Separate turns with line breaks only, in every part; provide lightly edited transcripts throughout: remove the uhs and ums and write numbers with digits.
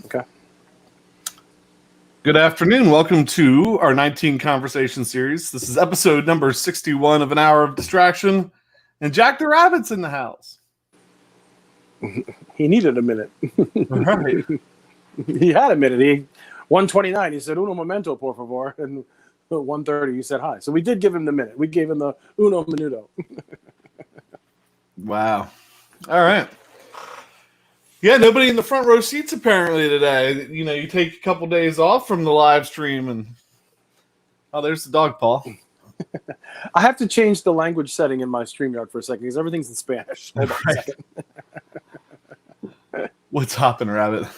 Okay.
Good afternoon. Welcome to our 19 conversation series. This is episode number 61 of An Hour of Distraction. And Jack the Rabbit's in the house.
He needed a minute.
All right.
He had a minute. 1:29, he said, uno momento, por favor. And 1:30, he said hi. So we did give him the minute. We gave him the uno minuto.
Wow. All right. Yeah, nobody in the front row seats apparently today. You know, you take a couple days off from the live stream and... Oh, there's the dog, Paul.
I have to change the language setting in my StreamYard for a second because everything's in Spanish. Hold on a second.
What's hopping, Rabbit?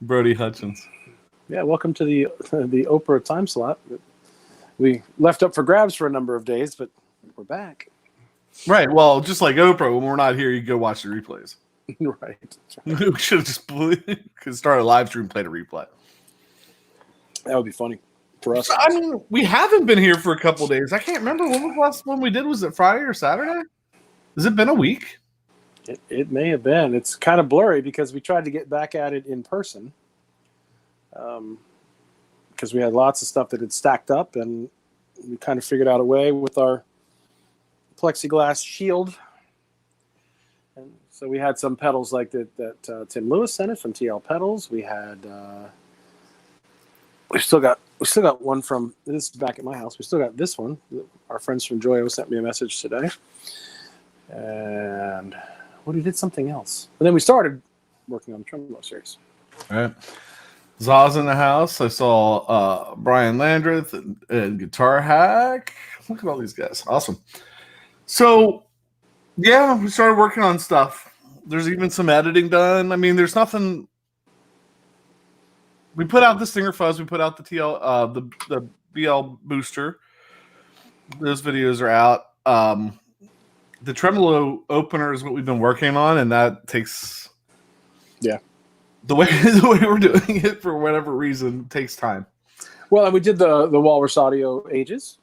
Brody Hutchins.
Yeah, welcome to the Oprah time slot. We left up for grabs for a number of days, but we're back.
Right. Well, just like Oprah, when we're not here, you go watch the replays.
Right.
We should have just started a live stream, played a replay.
That would be funny for us.
I mean, we haven't been here for a couple days. I can't remember when was the last one we did. Was it Friday or Saturday? Has it been a week?
It may have been. It's kind of blurry because we tried to get back at it in person. Because we had lots of stuff that had stacked up, and we kind of figured out a way with our plexiglass shield. And so we had some pedals like that Tim Lewis sent us from TL Pedals. We had we still got one from this is back at my house. We still got this one. Our friends from Joyo sent me a message today, and we did something else. And then we started working on the Tremolo series.
All right. Zaz in the house. I saw Brian Landreth and Guitar Hack. Look at all these guys. Awesome. So, yeah, we started working on stuff. There's even some editing done. I mean, there's nothing. We put out the Stinger Fuzz. We put out the TL, the BL Booster. Those videos are out. The Tremolo opener is what we've been working on, and that takes.
Yeah.
The way we're doing it, for whatever reason, takes time.
Well, and we did the Walrus Audio Ages.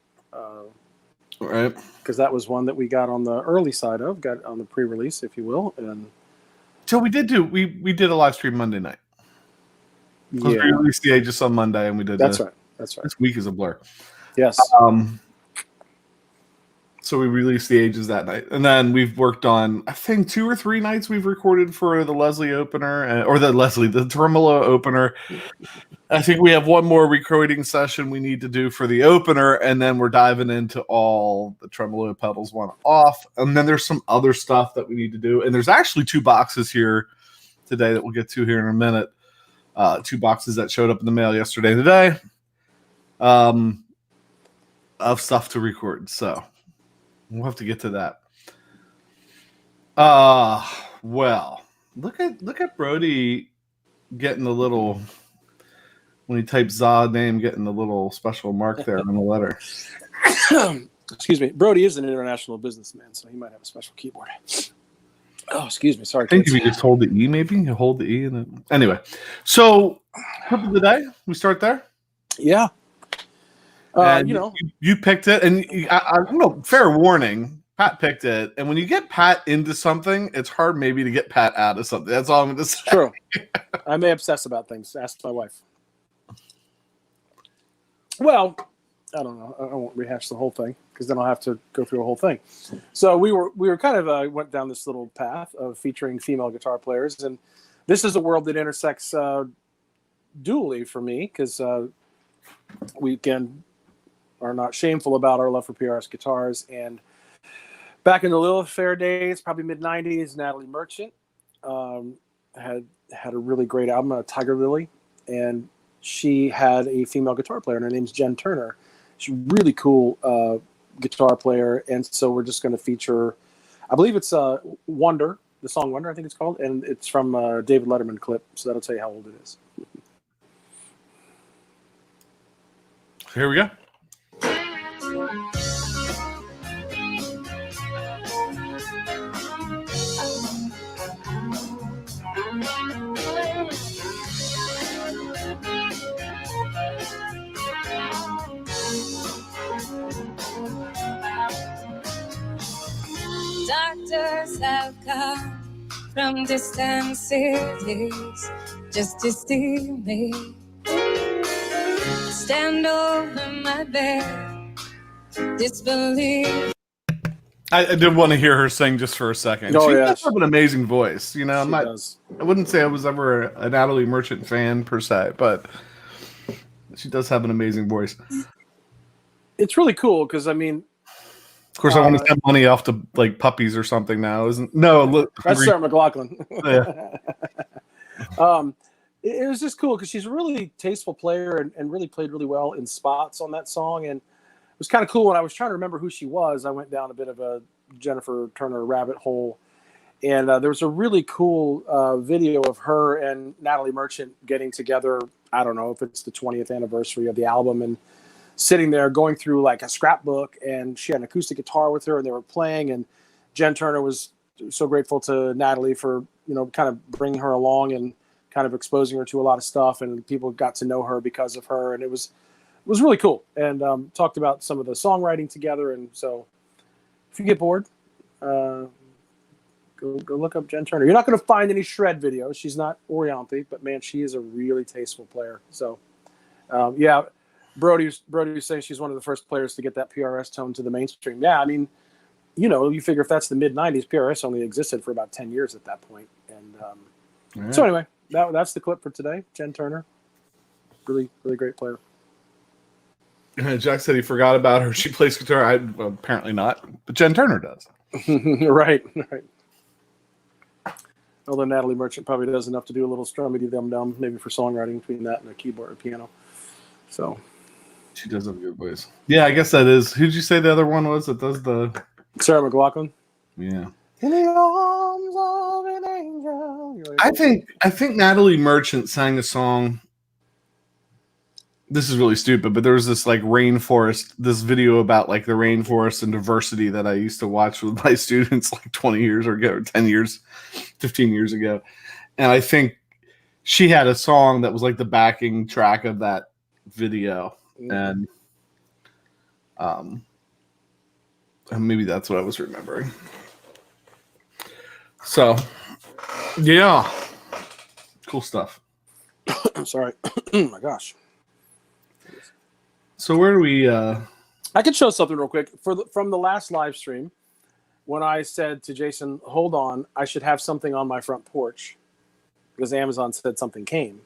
Right.
Because that was one that we got on the early side of, got on the pre-release, if you will. And
so we did a live stream Monday night.
Yeah.
We released the Ages on Monday, and we did
That's right.
This week is a blur.
Yes.
So we released the Ages that night. And then we've worked on, I think, 2 or 3 nights we've recorded for the Leslie opener, the Tremolo opener. I think we have one more recording session we need to do for the opener, and then we're diving into all the Tremolo pedals one-off. And then there's some other stuff that we need to do. And there's actually 2 boxes here today that we'll get to here in a minute. 2 boxes that showed up in the mail yesterday and today of stuff to record. So we'll have to get to that. Well, look at Brody getting the little, when he types Zod name, getting the little special mark there on the letter.
Excuse me. Brody is an international businessman, so he might have a special keyboard. Oh, excuse me. Sorry.
I think if you just hold the E, maybe you hold the E, and then anyway. So, clip of the day. We start there.
Yeah.
You picked it, and I fair warning, Pat picked it. And when you get Pat into something, it's hard maybe to get Pat out of something. That's all I'm going to say.
True. I may obsess about things. Ask my wife. Well, I don't know. I won't rehash the whole thing because then I'll have to go through a whole thing. So we were kind of went down this little path of featuring female guitar players, and this is a world that intersects dually for me because we again are not shameful about our love for PRS guitars. And back in the Lilith Fair days, probably mid-90s, Natalie Merchant had a really great album, Tiger Lily, and she had a female guitar player, and her name's Jen Turner. She's a really cool guitar player, and so we're just going to feature, I believe it's Wonder, the song Wonder, I think it's called, and it's from a David Letterman clip, so that'll tell you how old it is.
Here we go.
Doctors have come from distant cities just to see me stand over my bed, disbelief.
I did want to hear her sing just for a second.
Oh,
She
yeah.
does have an amazing voice. You know,
She does.
I wouldn't say I was ever a Natalie Merchant fan per se, but she does have an amazing voice.
It's really cool because, I mean,
of course, I want to send money off to like puppies or something now, isn't? No, look,
that's Sarah McLachlan.
Yeah.
It was just cool because she's a really tasteful player and really played really well in spots on that song. And it was kind of cool when I was trying to remember who she was. I went down a bit of a Jennifer Turner rabbit hole, and there was a really cool video of her and Natalie Merchant getting together. I don't know if it's the 20th anniversary of the album, and sitting there going through like a scrapbook, and she had an acoustic guitar with her and they were playing, and Jen Turner was so grateful to Natalie for, you know, kind of bringing her along and kind of exposing her to a lot of stuff, and people got to know her because of her. And it was really cool, and talked about some of the songwriting together. And so if you get bored, go look up Jen Turner. You're not going to find any shred videos. She's not Orianthi, but man, she is a really tasteful player. So yeah, Brody was saying she's one of the first players to get that PRS tone to the mainstream. Yeah, I mean, you know, you figure if that's the mid 90s, PRS only existed for about 10 years at that point. And so anyway, that's the clip for today. Jen Turner, really, really great player.
Jack said he forgot about her. She plays guitar. Well, apparently not, but Jen Turner does.
Right. Although Natalie Merchant probably does enough to do a little strummity dum dum, maybe for songwriting between that and a keyboard or piano. So
she does have a good voice. Yeah, I guess that is. Who'd you say the other one was that does the?
Sarah McLachlan.
Yeah.
In the arms of an angel.
I think Natalie Merchant sang a song. This is really stupid, but there was this like rainforest, this video about like the rainforest and diversity that I used to watch with my students like 20 years ago, or 10 years, 15 years ago. And I think she had a song that was like the backing track of that video. And maybe that's what I was remembering. So, yeah. Cool stuff.
I'm sorry. Oh my gosh.
So where do we
I could show something real quick from the last live stream when I said to Jason, hold on, I should have something on my front porch because Amazon said something came.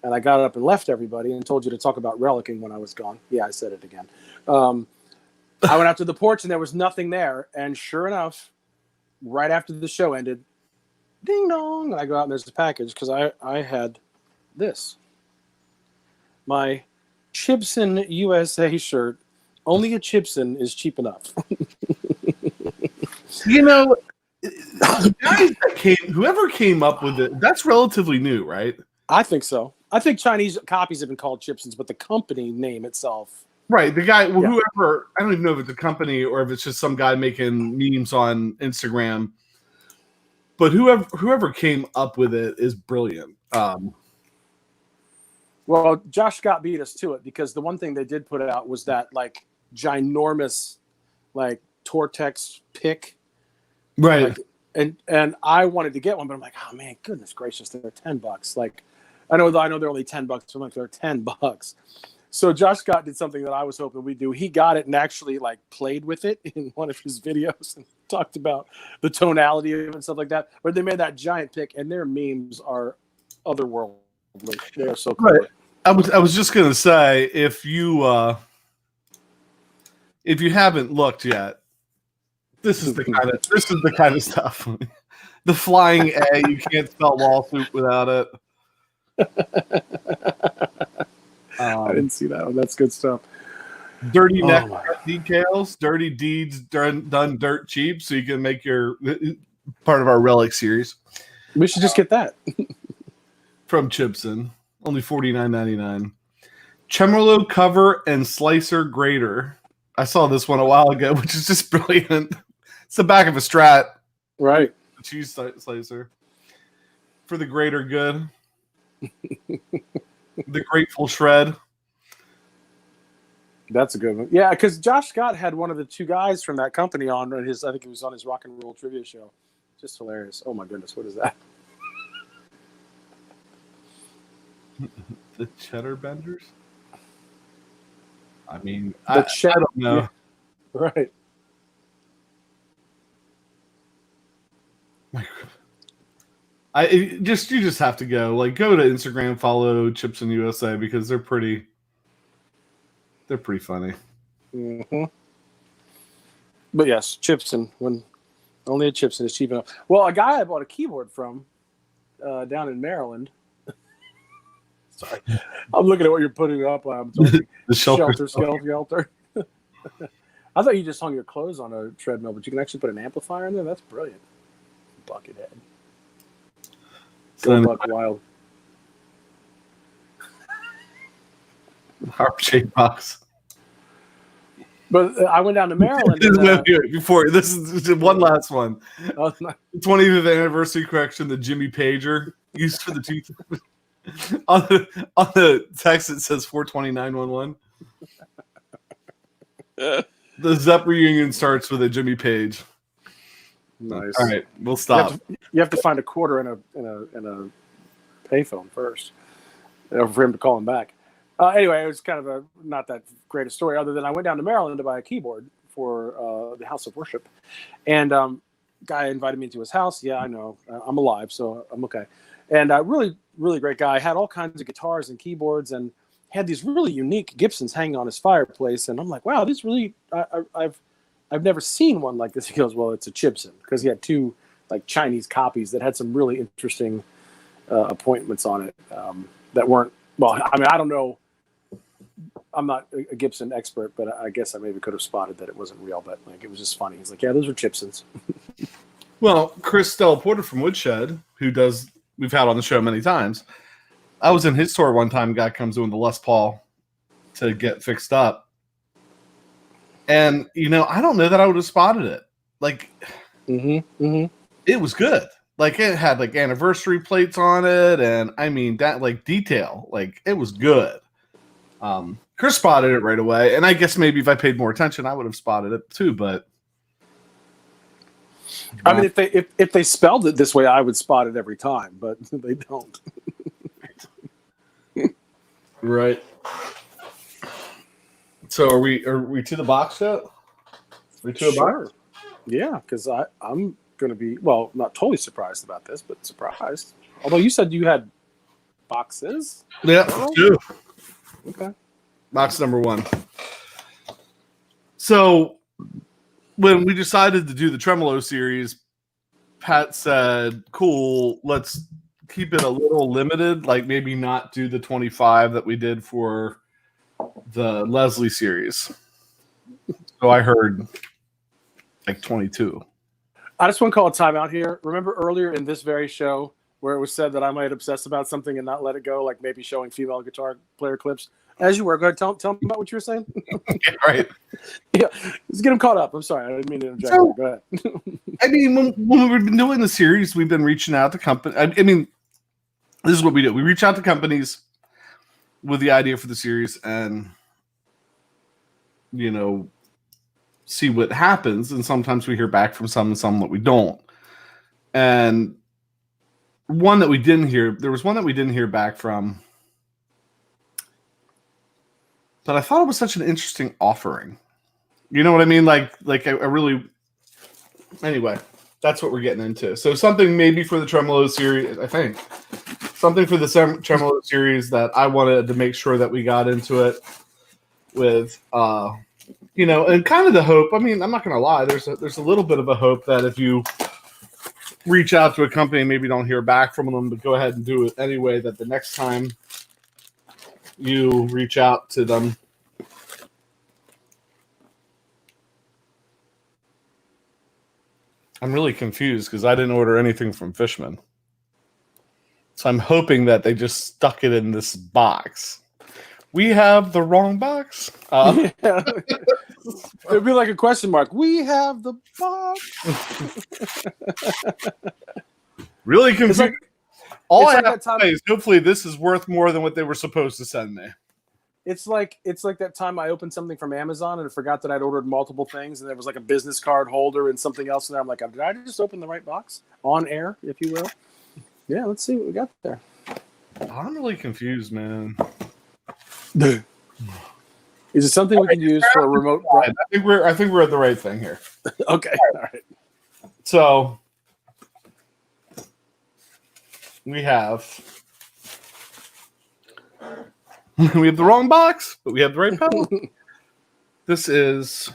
And I got up and left everybody and told you to talk about relicking when I was gone. Yeah, I said it again. I went out to the porch and there was nothing there. And sure enough, right after the show ended, ding dong, and I go out and there's the package because I had this. My Chibson USA shirt. Only a Chibson is cheap enough.
You know, the guys that whoever came up with it, that's relatively new, right?
I think so. I think Chinese copies have been called Chibsons, but the company name itself.
Right. The guy, whoever, I don't even know if it's a company or if it's just some guy making memes on Instagram. But whoever came up with it is brilliant.
Well, Josh Scott beat us to it because the one thing they did put out was that like ginormous like Tortex pick.
Right.
Like, and I wanted to get one, but I'm like, oh man, goodness gracious, they're $10. Like I know they're only $10, but I'm like, they're $10. So Josh Scott did something that I was hoping we'd do. He got it and actually like played with it in one of his videos and talked about the tonality of it and stuff like that. But they made that giant pick, and their memes are otherworldly. They are so cool.
Right. I was just gonna say if you haven't looked yet, this is the kind of stuff. The flying A, you can't spell lawsuit without it.
I didn't see that one. That's good stuff.
Dirty neck decals, dirty deeds done dirt cheap, so you can make your part of our relic series.
We should just get that
from Chibson. Only $49.99. Tremolo cover and slicer grater. I saw this one a while ago, which is just brilliant. It's the back of a Strat.
Right.
A cheese slicer. For the greater good. The Grateful Shred.
That's a good one. Yeah, because Josh Scott had one of the two guys from that company on his, I think it was on his Rock and Roll Trivia show. Just hilarious. Oh my goodness, what is that?
The cheddar benders? I mean,
I
don't know.
Yeah, right.
You just have to go to Instagram, follow Chips in USA because they're pretty funny.
Mm-hmm. But yes, Chipson, when only a Chipson is cheap enough. Well, a guy I bought a keyboard from down in Maryland. Sorry, I'm looking at what you're putting up. I'm talking
The
shelter. I thought you just hung your clothes on a treadmill, but you can actually put an amplifier in there. That's brilliant. Buckethead. Go Buck Wild.
Harp shaped box.
But I went down to Maryland.
Before this is one last one.
Oh, no.
25th anniversary correction, the Jimmy Pager used for the tooth. on the text it says 42911. The Zepp reunion starts with a Jimmy Page.
Nice.
All right, we'll stop.
You have to find a quarter in a payphone first for him to call him back. Anyway, it was kind of not that great a story, other than I went down to Maryland to buy a keyboard for the House of Worship, and guy invited me to his house. Yeah, I know, I'm alive, so I'm okay. And really, really great guy. Had all kinds of guitars and keyboards, and had these really unique Gibsons hanging on his fireplace. And I'm like, wow, this really, I've never seen one like this. He goes, well, it's a Gibson, because he had two like Chinese copies that had some really interesting appointments on it that weren't. Well, I mean, I don't know. I'm not a Gibson expert, but I guess I maybe could have spotted that it wasn't real. But like, it was just funny. He's like, yeah, those are Gibsons.
Well, Chris Stella Porter from Woodshed, we've had on the show many times. I was in his store one time. A guy comes doing the Les Paul to get fixed up. And, I don't know that I would have spotted it. Like, It was good. Like, it had, like, anniversary plates on it. And, I mean, that, like, detail. Like, it was good. Chris spotted it right away. And I guess maybe if I paid more attention, I would have spotted it too. But
I mean, if they spelled it this way, I would spot it every time. But they don't.
Right. So are we to the box yet? Are we to a box?
Yeah, because I'm going to be, well, not totally surprised about this, but surprised. Although you said you had boxes.
Yeah, two.
Okay.
Box number 1. So when we decided to do the Tremolo series, Pat said, cool, let's keep it a little limited, like maybe not do the 25 that we did for the Leslie series. So I heard like 22.
I just want to call a timeout here. Remember earlier in this very show where it was said that I might obsess about something and not let it go, like maybe showing female guitar player clips? As you were, go ahead, tell me about what you were saying.
Yeah, right.
Yeah, let's get him caught up. I'm sorry, I didn't mean to interject. So, go ahead.
I mean, when we've been doing the series, we've been reaching out to companies. I mean, this is what we do. We reach out to companies with the idea for the series and, see what happens. And sometimes we hear back from some and some that we don't. And there was one that we didn't hear back from. But I thought it was such an interesting offering. You know what I mean? Like I really. Anyway, that's what we're getting into. So something maybe for the Tremolo series, I think. Something for the Tremolo series that I wanted to make sure that we got into it with, and kind of the hope. I mean, I'm not going to lie. There's a little bit of a hope that if you reach out to a company and maybe don't hear back from them, but go ahead and do it anyway, that the next time you reach out to them, I'm really confused because I didn't order anything from Fishman. So I'm hoping that they just stuck it in this box. We have the wrong box.
Yeah. It'd be like a question mark. We have the box.
Really confused. All I have to say is hopefully this is worth more than what they were supposed to send me.
It's like that time I opened something from Amazon and I forgot that I'd ordered multiple things, and there was like a business card holder and something else in there. I'm like, did I just open the right box? On air, if you will. Yeah, let's see what we got there.
I'm really confused, man.
Is it something we can use for a remote?
I think we're at the right thing here.
Okay, all right.
So we have we have the wrong box, but we have the right pedal. This is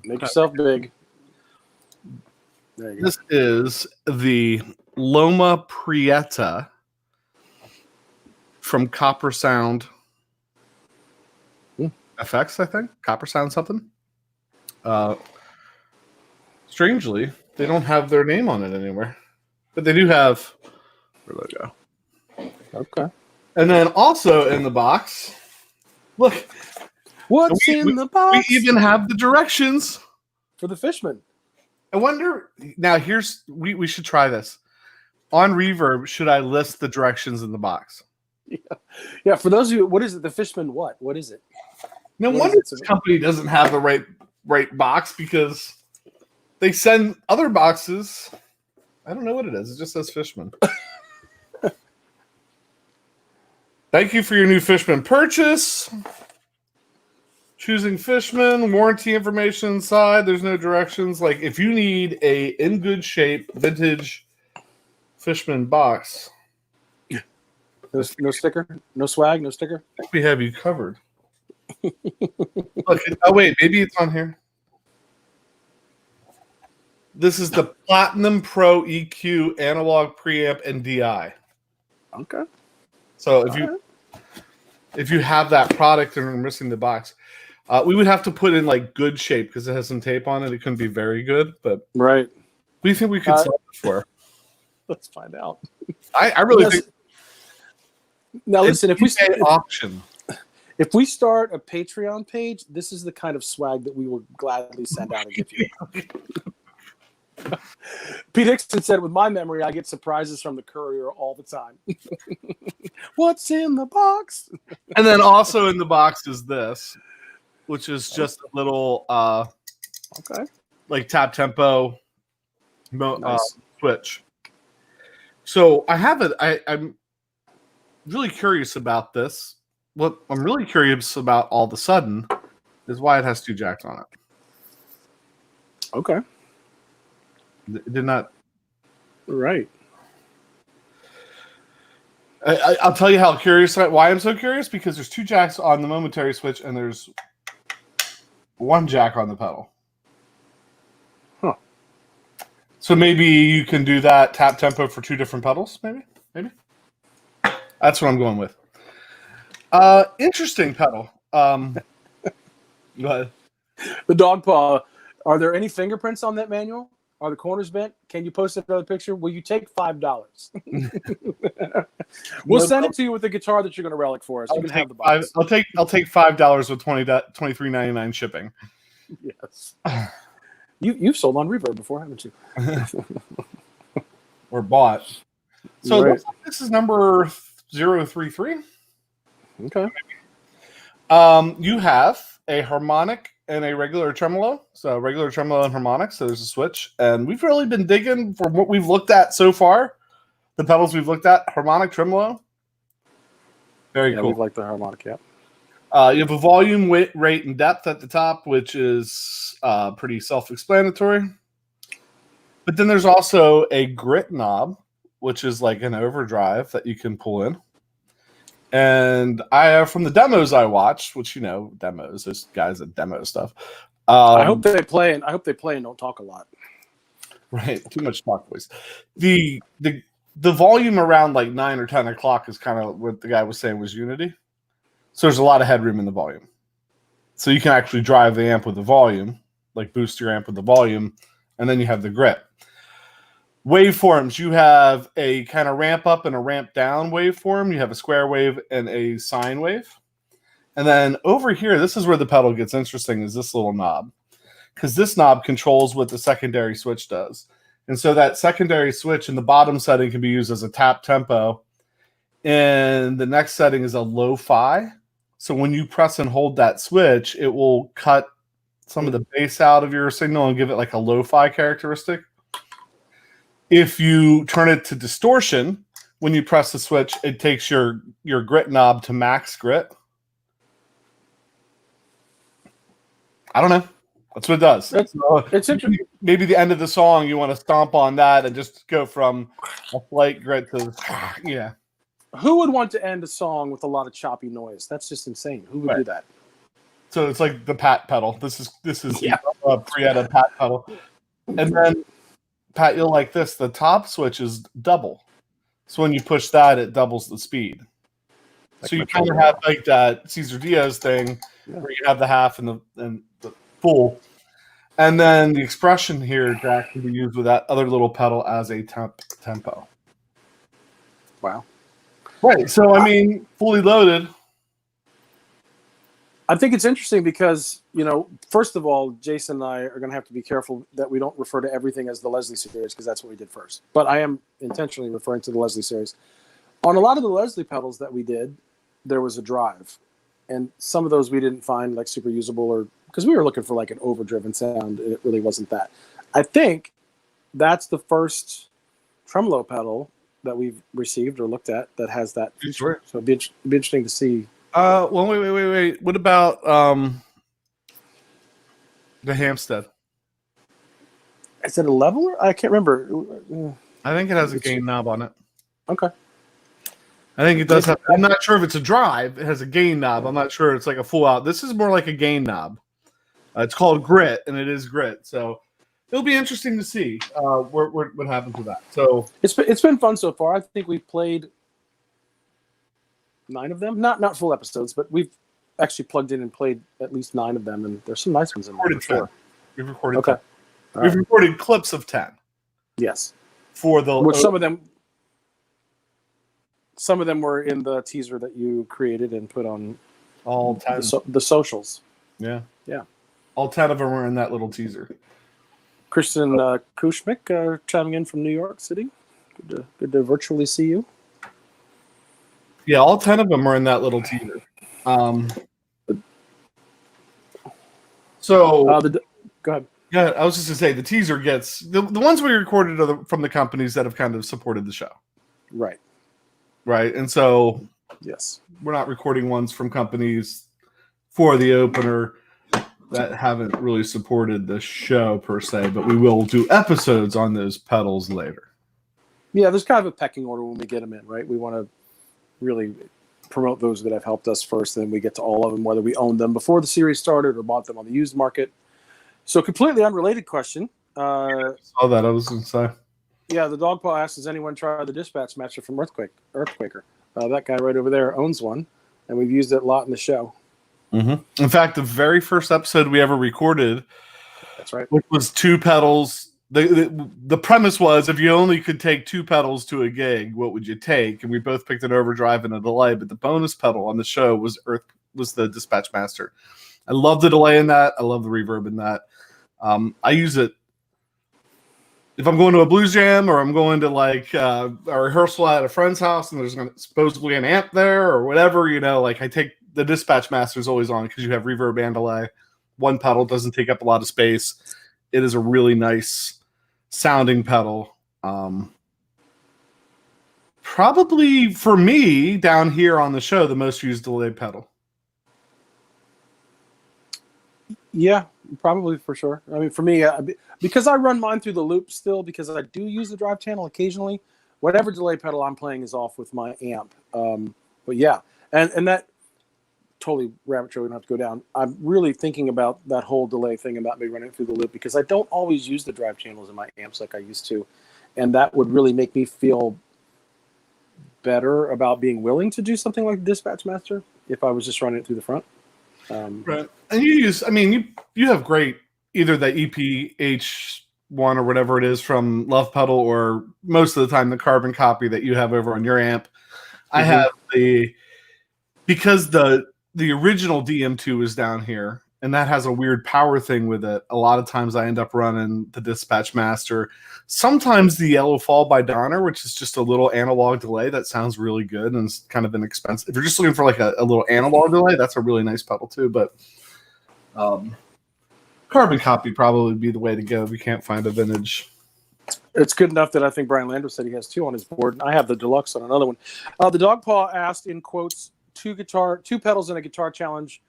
Make yourself big. There you go.
this is the Loma Prieta from Copper Sound FX, I think. Copper Sound something. Strangely, they don't have their name on it anywhere. But they do have their logo.
Okay.
And then also in the box, look,
What's in the box?
we even have the directions.
For the Fishman.
I wonder, now we should try this. On Reverb, should I list the directions in the box?
Yeah, for those of you, what is it? The Fishman what? What is it?
No
What
wonder
is it?
this company doesn't have the right box, because they send other boxes. I don't know what it is. It just says Fishman. Thank you for your new Fishman purchase. Choosing Fishman, warranty information inside. There's no directions. Like, if you need a in good shape vintage Fishman box,
No sticker? No swag? No sticker?
I think we have you covered. Look, oh wait, maybe it's on here. This is the Platinum Pro EQ analog preamp and DI.
Okay.
So if you have that product and are missing the box, we would have to put in like good shape because it has some tape on it. It couldn't be very good, but
Right.
what do you think we could sell it for?
Let's find out.
I really think
Now listen, if
auction.
if we start a Patreon page, this is the kind of swag that we will gladly send out and give you. Pete Hickson said, with my memory, I get surprises from the courier all the time. What's in the box?
And then also in the box is this, which is just a little
Okay.
like tap tempo
Nice.
switch. So I have it. I'm really curious about this. What I'm really curious about all of a sudden is why it has two jacks on it.
Okay.
It did not.
Right.
I'll tell you how curious. Why I'm so curious, because there's two jacks on the momentary switch and there's one jack on the pedal.
Huh.
So maybe you can do that tap tempo for two different pedals. Maybe. That's what I'm going with. Interesting pedal. Go ahead.
The dog paw. Are there any fingerprints on that manual? Are the corners bent? Can you post another picture? Will you take $5? We'll send it to you with the guitar that you're going to relic for us. You can have the box.
I'll take $5 with $23.99 shipping.
Yes. You've sold on Reverb before, haven't you?
Or bought. So
Right.
this is number 033.
Okay.
You have a harmonic and a regular tremolo. So regular tremolo and harmonic. So there's a switch. And we've really been digging for what we've looked at so far. The pedals we've looked at, harmonic tremolo. Very cool.
We like the harmonic, yeah.
You have a volume, weight, rate, and depth at the top, which is pretty self-explanatory. But then there's also a grit knob, which is like an overdrive that you can pull in. And from the demos I watched, which demos, those guys that demo stuff.
I hope they play and don't talk a lot.
Right, too much talk voice. The volume around like 9 or 10 o'clock is kind of what the guy was saying was unity. So there's a lot of headroom in the volume. So you can actually drive the amp with the volume, like boost your amp with the volume, and then you have the grit. Waveforms, you have a kind of ramp up and a ramp down waveform. You have a square wave and a sine wave. And then over here, this is where the pedal gets interesting, is this little knob. Because this knob controls what the secondary switch does. And so that secondary switch in the bottom setting can be used as a tap tempo. And the next setting is a lo-fi. So when you press and hold that switch, it will cut some of the bass out of your signal and give it like a lo-fi characteristic. If you turn it to distortion, when you press the switch, it takes your grit knob to max grit. I don't know. That's what it does.
It's interesting.
Maybe the end of the song, you want to stomp on that and just go from a slight grit to yeah.
Who would want to end a song with a lot of choppy noise? That's just insane. Who would do that?
So it's like the pat pedal. This is
Yeah.
pre-edit pat pedal. And then Pat, you'll like this. The top switch is double. So when you push that, it doubles the speed.
Like
so you kind of have like that Cesar Diaz thing where you have the half and the full. And then the expression here, Jack, can be used with that other little pedal as a tempo.
Wow.
Right. So, I mean, fully loaded.
I think it's interesting because, first of all, Jason and I are going to have to be careful that we don't refer to everything as the Leslie series because that's what we did first. But I am intentionally referring to the Leslie series. On a lot of the Leslie pedals that we did, there was a drive. And some of those we didn't find like super usable or because we were looking for like an overdriven sound. And it really wasn't that. I think that's the first tremolo pedal that we've received or looked at that has that feature.
Sure.
So it'd be interesting to see.
Well, wait. What about the Hampstead?
Is it a leveler? I can't remember.
I think it has a gain knob on it.
Okay.
I think it does have. I'm not sure if it's a drive. It has a gain knob. I'm not sure it's like a full out. This is more like a gain knob. It's called Grit, and it is Grit. So it'll be interesting to see what happens with that. So
it's been fun so far. I think we've played 9 of them. Not full episodes, but we've actually plugged in and played at least 9 of them, and there's some nice ones in there. For sure.
We've recorded.
Okay.
10. We've recorded clips of 10.
Yes.
For the
which some of them were in the teaser that you created and put on
all 10
the socials.
Yeah.
Yeah.
All 10 of them were in that little teaser.
Kristen Kushmik chiming in from New York City. Good to virtually see you.
Yeah, all 10 of them are in that little teaser.
Go ahead.
Yeah, I was just going to say, the teaser gets... The ones we recorded are from the companies that have kind of supported the show.
Right.
Right, and so...
Yes.
We're not recording ones from companies for the opener that haven't really supported the show, per se, but we will do episodes on those pedals later.
Yeah, there's kind of a pecking order when we get them in, right? We want to really promote those that have helped us first, then we get to all of them, whether we owned them before the series started or bought them on the used market. So completely unrelated question.
I saw that. I was going to say.
Yeah, the dog paw asks, has anyone tried the Dispatch Master from Earthquaker? That guy right over there owns one, and we've used it a lot in the show.
Mm-hmm. In fact, the very first episode we ever recorded,
that's right,
which was 2 pedals. The premise was if you only could take 2 pedals to a gig, what would you take? And we both picked an overdrive and a delay, but the bonus pedal on the show was the Dispatch Master. I love the delay in that. I love the reverb in that. I use it if I'm going to a blues jam or I'm going to like a rehearsal at a friend's house and there's supposedly an amp there or whatever, I take the Dispatch Master is always on because you have reverb and delay. One pedal doesn't take up a lot of space. It is a really nice sounding pedal. Probably for me down here on the show, the most used delay pedal.
Yeah, probably for sure. I mean, for me, because I run mine through the loop still, because I do use the drive channel occasionally, whatever delay pedal I'm playing is off with my amp. But yeah, and that totally rabbit trail, we don't have to go down. I'm really thinking about that whole delay thing about me running through the loop because I don't always use the drive channels in my amps like I used to. And that would really make me feel better about being willing to do something like Dispatch Master if I was just running it through the front.
Right. And you have great, either the EPH1 or whatever it is from Love Pedal or most of the time the carbon copy that you have over on your amp. Mm-hmm. I have because the original DM2 is down here, and that has a weird power thing with it. A lot of times I end up running the Dispatch Master. Sometimes the Yellow Fall by Donner, which is just a little analog delay that sounds really good and it's kind of inexpensive. If you're just looking for like a little analog delay, that's a really nice pedal too. But carbon copy probably would be the way to go if you can't find a vintage.
It's good enough that I think Brian Landers said he has 2 on his board. I have the deluxe on another one. The Dog Paw asked in quotes, 2 pedals in a guitar challenge, ?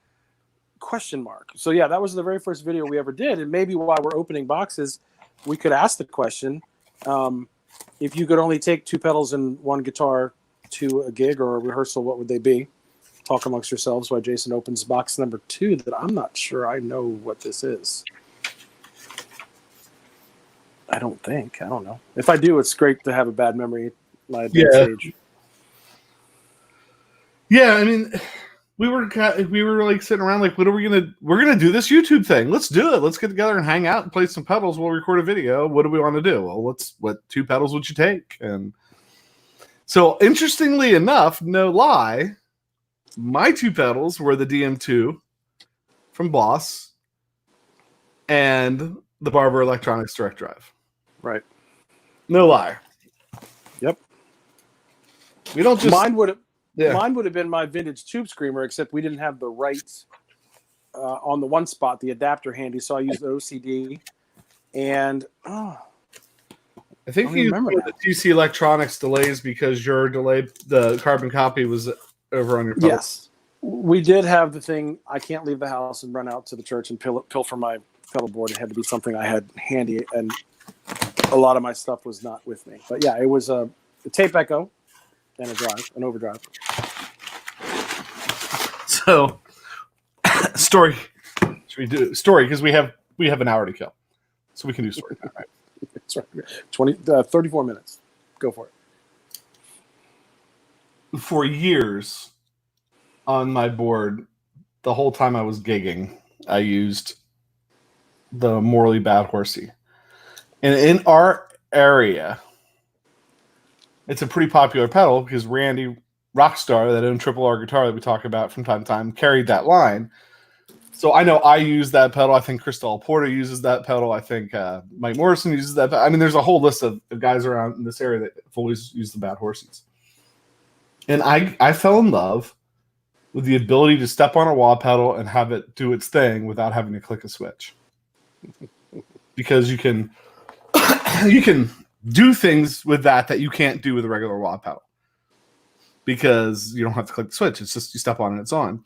So yeah, that was the very first video we ever did. And maybe while we're opening boxes, we could ask the question, if you could only take 2 pedals and 1 guitar to a gig or a rehearsal, what would they be? Talk amongst yourselves while Jason opens box number 2 that I'm not sure I know what this is. I don't know. If I do, it's great to have a bad memory at my advanced age.
Yeah, I mean, we were like sitting around like, what are we're gonna do this YouTube thing. Let's do it. Let's get together and hang out and play some pedals. We'll record a video. What do we want to do? Well, what 2 pedals would you take? And so interestingly enough, no lie, my 2 pedals were the DM2 from Boss and the Barber Electronics Direct Drive.
Right.
No lie.
Yep.
We don't just
Mine would have been my vintage Tube Screamer, except we didn't have the right on the one spot, the adapter handy, so I used the OCD. And
I think you remember the TC Electronics delays because your delay, the carbon copy was over on your pedal.
Yes. We did have the thing, I can't leave the house and run out to the church and pilfer my pedal board. It had to be something I had handy, and a lot of my stuff was not with me. But yeah, it was a tape echo and an overdrive.
So, story. Should we do story? Because we have an hour to kill, so we can do story time, right?
That's right. 34 minutes. Go for it.
For years on my board, the whole time I was gigging, I used the Morley Bad Horsey. And in our area, it's a pretty popular pedal because Randy Rockstar, that owned Triple R Guitar that we talk about from time to time, carried that line. So I know I use that pedal. I think Crystal Porter uses that pedal. I think Mike Morrison uses that pedal. I mean, there's a whole list of guys around in this area that have always used the Bad Horsies. And I fell in love with the ability to step on a wah pedal and have it do its thing without having to click a switch. Because you can do things with that you can't do with a regular wah pedal. Because you don't have to click the switch. It's just you step on and it's on.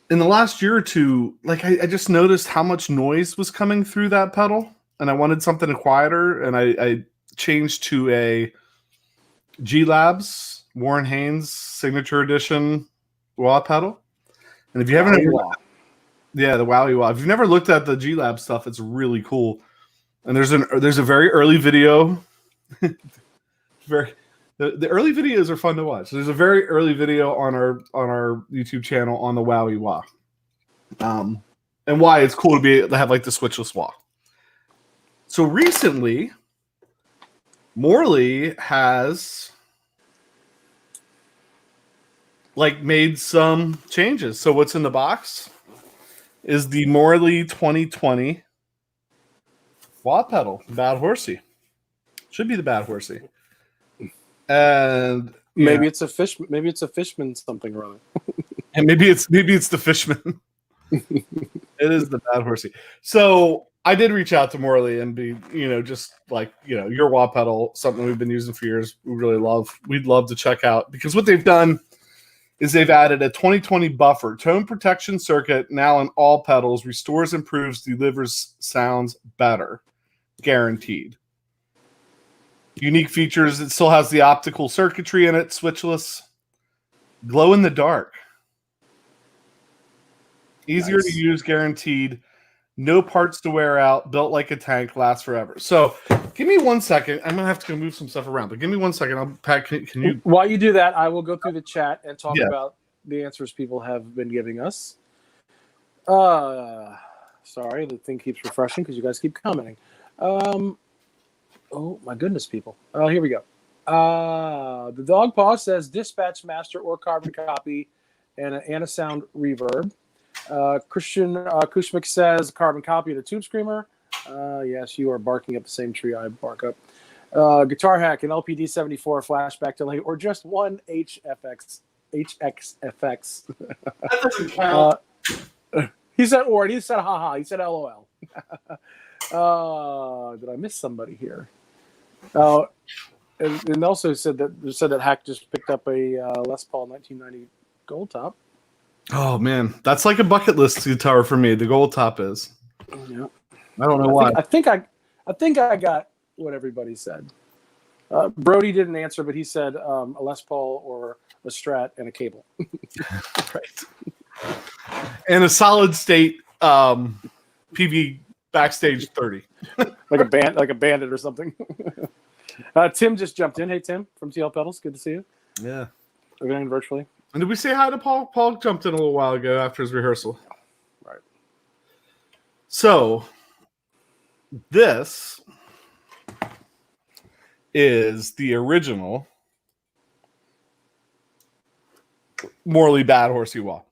In the last year or two, like I just noticed how much noise was coming through that pedal, and I wanted something quieter, and I changed to a G Labs Warren Haynes Signature Edition wah pedal. And if you haven't, the Wowie Wah. If you've never looked at the G Lab stuff, it's really cool. And there's a very early video. The early videos are fun to watch. There's a very early video on our YouTube channel on the Wowie Wah, and why it's cool to have like the switchless wah. So recently, Morley has like made some changes. So what's in the box is the Morley 2020 wah pedal, Bad Horsey. Should be the Bad Horsey. And
maybe it's a Fishman something or other.
And maybe it's the Fishman. It is the Bad Horsey. So I did reach out to Morley and be, just like, your wah pedal, something we've been using for years. We'd love to check out, because what they've done is they've added a 2020 buffer, tone protection circuit, now on all pedals, restores, improves, delivers sounds better, guaranteed. Unique features, it still has the optical circuitry in it, switchless, glow in the dark. Easier to use, guaranteed. No parts to wear out, built like a tank, lasts forever. So give me 1 second. I'm going to have to move some stuff around, but give me 1 second. Pat, can you?
While you do that, I will go through the chat and talk about the answers people have been giving us. Sorry, the thing keeps refreshing because you guys keep commenting. Oh, my goodness, people. Oh, here we go. The Dog Paw says Dispatch Master or Carbon Copy and an Anasound Reverb. Christian Kushmik says Carbon Copy and a Tube Screamer. Yes, you are barking up the same tree I bark up. Guitar Hack, an LPD 74 flashback delay, or just one HXFX.
That doesn't count.
He said or, he said haha, he said LOL. Did I miss somebody here? Oh, and also said that Hack just picked up a Les Paul 1990 Gold Top.
Oh man, that's like a bucket list guitar for me. The Gold Top is.
Yeah.
I don't know why.
I think I got what everybody said. Brody didn't answer, but he said a Les Paul or a Strat and a cable.
Right. And a solid state PV Backstage 30.
like a bandit or something. Tim just jumped in. Hey Tim from TL Pedals, good to see you.
Yeah.
Again virtually.
And did we say hi to Paul? Paul jumped in a little while ago after his rehearsal.
Right.
So this is the original Morley Bad Horsey Wah.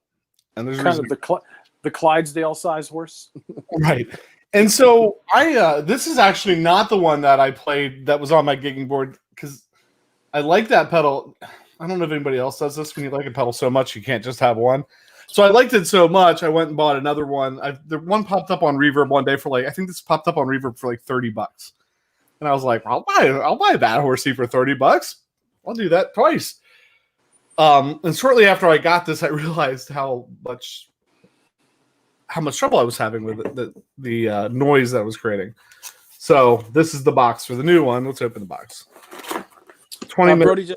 And there's
kind of the Clydesdale size horse.
Right. And so this is actually not the one that I played that was on my gigging board because I like that pedal. I don't know if anybody else does this. When you like a pedal so much, you can't just have one. So I liked it so much, I went and bought another one. The one popped up on Reverb one day for I think this popped up on Reverb for like $30. And I was like, I'll buy a Bad Horsey for $30. I'll do that twice. And shortly after I got this, I realized how much trouble I was having with it, the noise that was creating. So this is the box for the new one. Let's open the box. 20 minutes.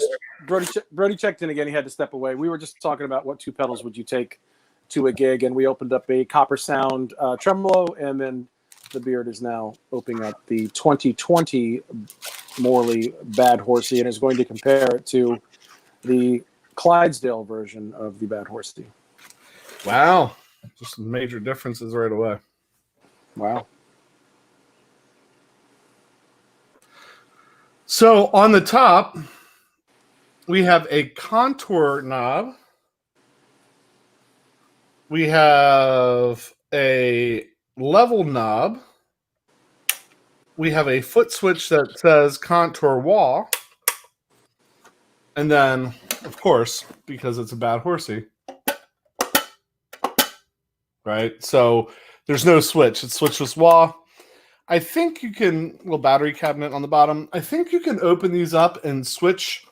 Brody checked in again. He had to step away. We were just talking about what two pedals would you take to a gig, and we opened up a Copper Sound tremolo, and then the Beard is now opening up the 2020 Morley Bad Horsey and is going to compare it to the Clydesdale version of the Bad Horsey.
Wow. Just major differences right away.
Wow.
So on the top, we have a contour knob. We have a level knob. We have a foot switch that says contour wah. And then, of course, because it's a Bad Horsey, right? So there's no switch. It's switchless wah. I think you can, little battery cabinet on the bottom. I think you can open these up and switch.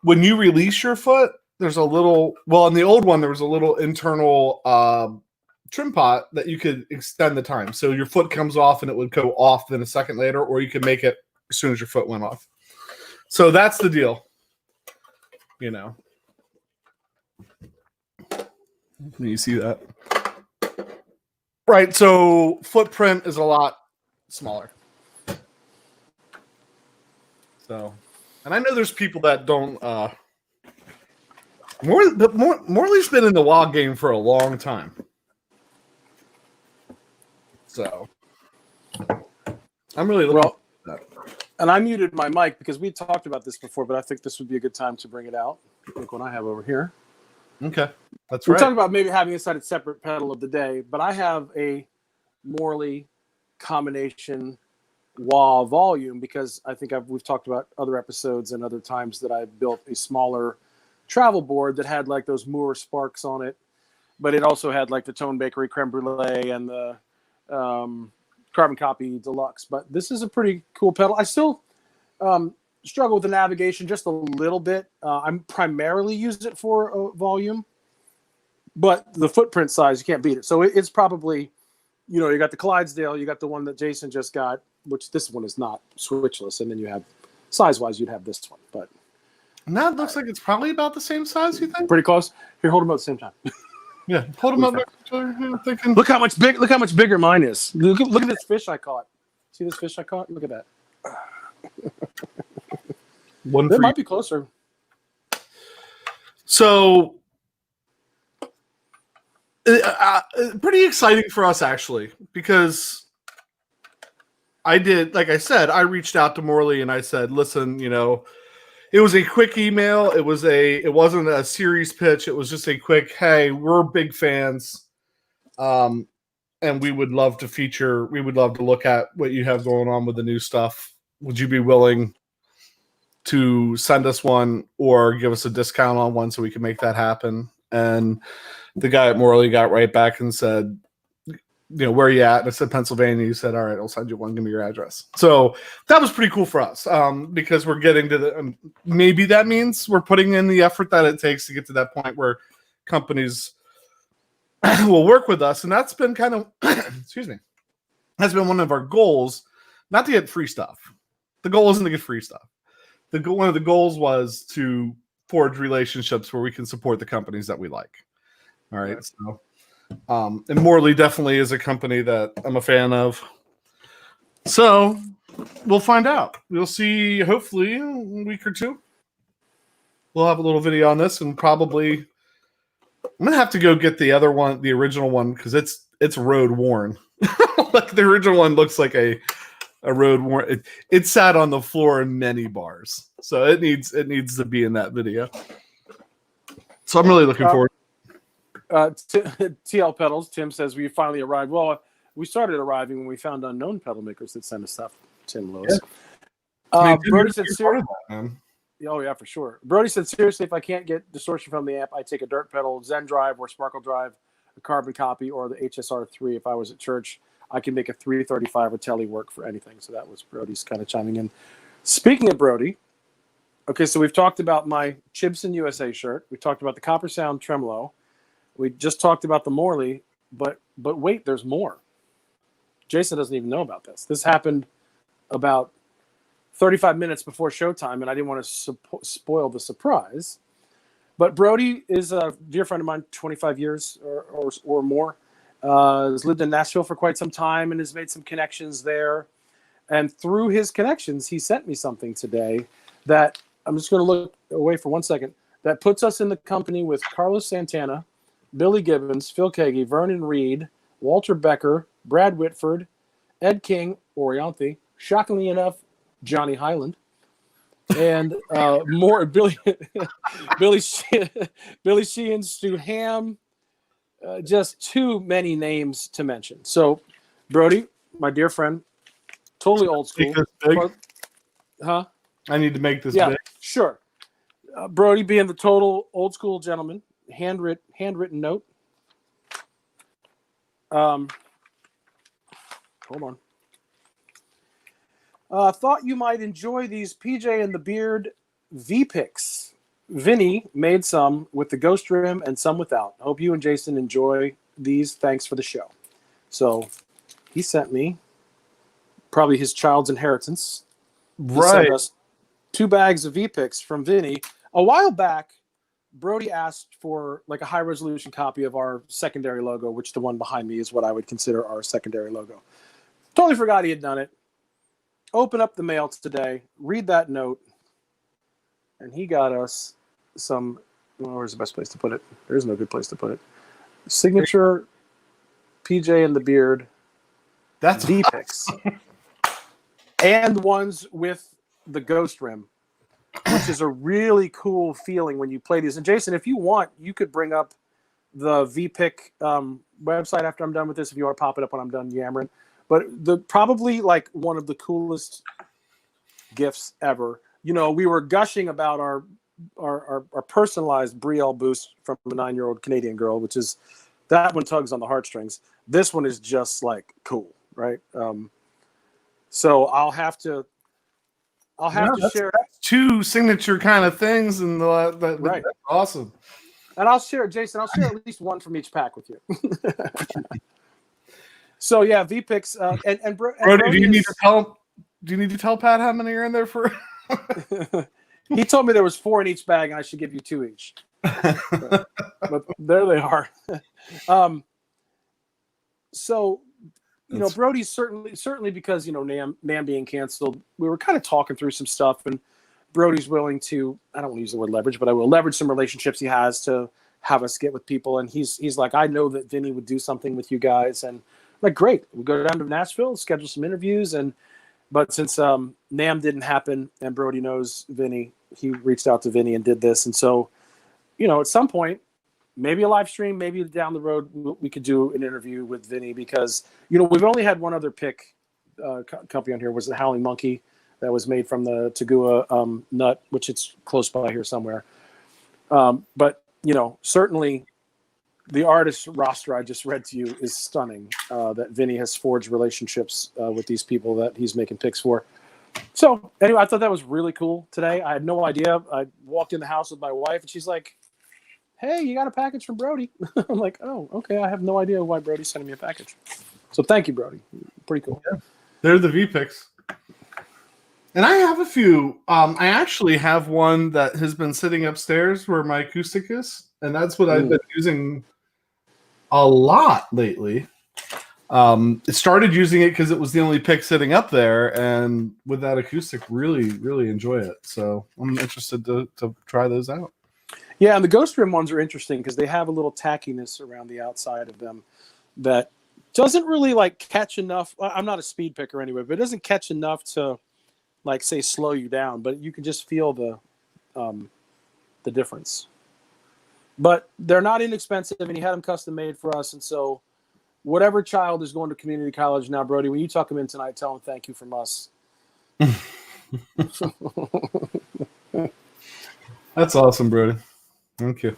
When you release your foot, there's a little, well, in the old one, there was a little internal trim pot that you could extend the time. So your foot comes off and it would go off then a second later, or you could make it as soon as your foot went off. So that's the deal. You know. You see that? Right, so footprint is a lot smaller. So, and I know there's people that don't. Morley's been in the wah game for a long time. So, I'm really looking at that.
And I muted my mic because we talked about this before, but I think this would be a good time to bring it out. Like what I have over here.
Okay, that's
We're
right.
talking about maybe having a separate pedal of the day, but I have a Morley combination wah volume because I think we've talked about other episodes and other times that I built a smaller travel board that had like those Moore Sparks on it, but it also had like the Tone Bakery Creme Brulee and the Carbon Copy Deluxe. But this is a pretty cool pedal. I still struggle with the navigation just a little bit. I'm primarily use it for volume, but the footprint size, you can't beat it. So it's probably, you got the Clydesdale, you got the one that Jason just got, which this one is not switchless. And then you have size-wise, you'd have this one, but.
And that looks like it's probably about the same size, you think?
Pretty close. Here, hold them at the same time.
Yeah, hold them up next to each other. I'm thinking.
Look how much bigger mine is. Look at this fish I caught. See this fish I caught? Look at that.
One
It might be closer.
So, pretty exciting for us actually, because I did, like I said, I reached out to Morley and I said, listen, it was a quick email. It wasn't a series pitch. It was just a quick, hey, we're big fans. And we would love to look at what you have going on with the new stuff. Would you be willing to send us one or give us a discount on one so we can make that happen? And the guy at Morley got right back and said, where are you at? And I said Pennsylvania. You said, all right, I'll send you one. Give me your address. So that was pretty cool for us, because we're getting to the maybe that means we're putting in the effort that it takes to get to that point where companies will work with us, and that's been kind of excuse me, that's been one of our goals. Not to get free stuff. The goal isn't to get free stuff. One of the goals was to forge relationships where we can support the companies that we like. All right. Right. So, and Morley definitely is a company that I'm a fan of. So we'll find out. We'll see, hopefully, in a week or two. We'll have a little video on this, and probably I'm going to have to go get the other one, the original one, because it's road worn. Like the original one looks like a road worn. It sat on the floor in many bars, so it needs to be in that video. So I'm really looking forward.
TL Pedals. Tim says we finally arrived. Well, we started arriving when we found unknown pedal makers that sent us stuff. Tim Lewis. Yeah. Brody said, "Oh yeah, for sure." Brody said, "Seriously, if I can't get distortion from the amp, I take a dirt pedal, Zen Drive or Sparkle Drive, a carbon copy, or the HSR3. If I was at church, I can make a 335 or telly work for anything." So that was Brody's kind of chiming in. Speaking of Brody, okay, so we've talked about my Chibson USA shirt. We talked about the Copper Sound tremolo. We just talked about the Morley, but wait, there's more. Jason doesn't even know about this. This happened about 35 minutes before showtime, and I didn't want to spoil the surprise. But Brody is a dear friend of mine, 25 years or more. Has lived in Nashville for quite some time and has made some connections there. And through his connections, he sent me something today that I'm just going to look away for 1 second. That puts us in the company with Carlos Santana, Billy Gibbons, Phil Kagi, Vernon Reed, Walter Becker, Brad Whitford, Ed King, Orianthi, shockingly enough, Johnny Highland, and more Billy Sheehan, Stu Ham. Just too many names to mention. So, Brody, my dear friend, totally old school. Huh?
I need to make this big.
Sure. Brody being the total old school gentleman, handwritten note. Hold on. Thought you might enjoy these PJ and the Beard V-Picks. Vinny made some with the ghost rim and some without. Hope you and Jason enjoy these. Thanks for the show. So he sent me probably his child's inheritance. He sent us 2 bags of V-Picks from Vinny. A while back, Brody asked for like a high resolution copy of our secondary logo, which the one behind me is what I would consider our secondary logo. Totally forgot he had done it. Open up the mail today, read that note, and he got us some, where's the best place to put it? There's no good place to put it. Signature PJ and the Beard.
That's
V-Picks. And ones with the ghost rim, which is a really cool feeling when you play these. And Jason, if you want, you could bring up the V-Pick website after I'm done with this, if you want to pop it up when I'm done yammering. But probably like one of the coolest gifts ever. We were gushing about our personalized Brielle boost from a 9-year-old Canadian girl, which is, that one tugs on the heartstrings. This one is just like cool, right? So I'll have to share
2 signature kind of things, and right. That's awesome.
And I'll share, Jason. I'll share at least one from each pack with you. So yeah, V-Picks and
Brody, do you need to tell Pat how many are in there for?
He told me there was 4 in each bag, and I should give you 2 each. But there they are. So, Brody's certainly because NAMM being canceled, we were kind of talking through some stuff, and Brody's willing to, I don't want to use the word leverage, but I will leverage some relationships he has to have us get with people. And he's like, I know that Vinny would do something with you guys, and I'm like, great, we'll go down to Nashville, schedule some interviews, but since NAMM didn't happen and Brody knows Vinny, he reached out to Vinny and did this. And so, at some point, maybe a live stream, maybe down the road, we could do an interview with Vinny because, we've only had one other pick company on here, was the Howling Monkey that was made from the Tagua nut, which it's close by here somewhere. But, certainly the artist roster I just read to you is stunning. That Vinny has forged relationships with these people that he's making picks for. So anyway, I thought that was really cool today. I had no idea. I walked in the house with my wife, and she's like, "Hey, you got a package from Brody?" I'm like, "Oh, okay. I have no idea why Brody's sending me a package." So thank you, Brody. Pretty cool.
Yeah. They're the V picks. And I have a few. I actually have one that has been sitting upstairs where my acoustic is, and that's what I've been using a lot lately. It started using it because it was the only pick sitting up there, and with that acoustic, really, really enjoy it. So I'm interested to try those out.
Yeah, and the Ghost Rim ones are interesting because they have a little tackiness around the outside of them that doesn't really like catch enough. I'm not a speed picker anyway, but it doesn't catch enough to like say slow you down, but you can just feel the difference. But they're not inexpensive, and he had them custom made for us. And so whatever child is going to community college now, Brody, when you tuck him in tonight, tell him thank you from us.
That's awesome, Brody. Thank you.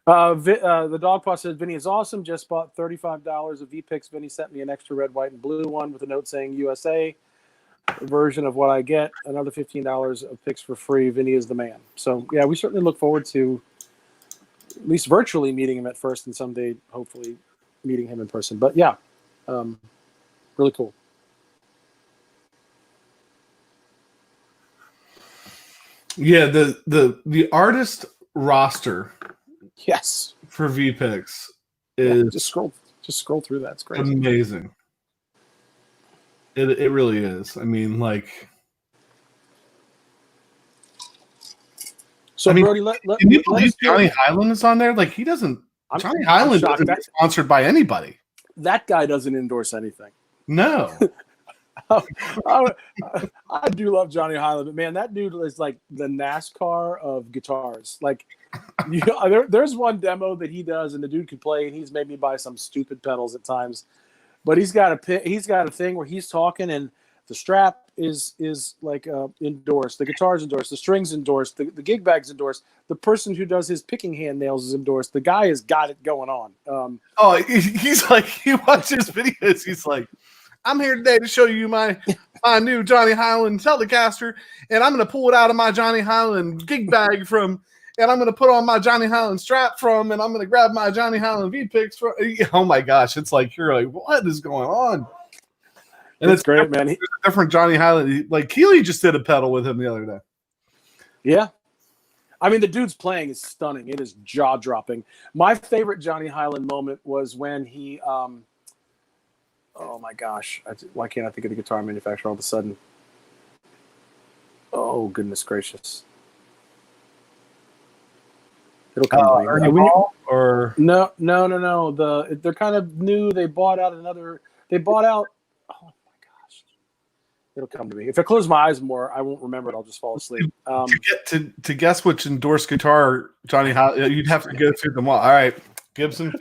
The dog paw says, Vinny is awesome. Just bought $35 of V-Picks. Vinny sent me an extra red, white, and blue one with a note saying USA. Version of what I get. Another $15 of picks for free. Vinny is the man. So, yeah, we certainly look forward to at least virtually meeting him at first and someday, hopefully, meeting him in person. But, yeah, really cool.
Yeah, the artist roster
Yes.
for VPix is
just scroll through that. It's great.
Amazing. It really is. I mean, like.
So, Brody,
can you believe Johnny Highland is on there? Like, he doesn't. Johnny Highland isn't sponsored by anybody.
That guy doesn't endorse anything.
No.
I do love Johnny Highland, but man, that dude is like the NASCAR of guitars. Like, there's one demo that he does, and the dude can play, and he's made me buy some stupid pedals at times. But he's got a thing where he's talking, and the strap is like endorsed, the guitar's endorsed, the strings endorsed, the gig bag's endorsed, the person who does his picking hand nails is endorsed. The guy has got it going on.
He's like, he watches videos. He's like, I'm here today to show you my new Johnny Highland Telecaster, and I'm going to pull it out of my Johnny Highland gig bag and I'm going to put on my Johnny Highland strap and I'm going to grab my Johnny Highland V-Picks from. Oh my gosh, it's like, you're like, what is going on? And it's
great, man.
There's a different Johnny Highland. Like, Keeley just did a pedal with him the other day.
Yeah. I mean, the dude's playing is stunning. It is jaw-dropping. My favorite Johnny Highland moment was when he oh my gosh. Why can't I think of the guitar manufacturer all of a sudden? Oh, goodness gracious. It'll come to me.
Or
No. They're kind of new. They bought out. Oh my gosh. It'll come to me. If I close my eyes more, I won't remember it. I'll just fall asleep.
To guess which endorsed guitar Johnny Highland, you'd have to go through them all. All right. Gibson,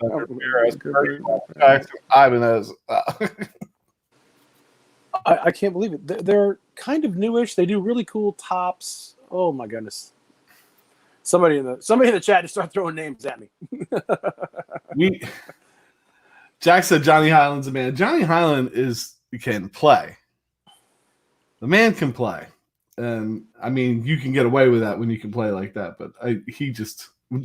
Ibanez.
I can't believe it. They're kind of newish. They do really cool tops. Oh my goodness! Somebody in the chat just start throwing names at me.
Jack said Johnny Highland's a man. Johnny Highland can play. The man can play, and I mean, you can get away with that when you can play like that. But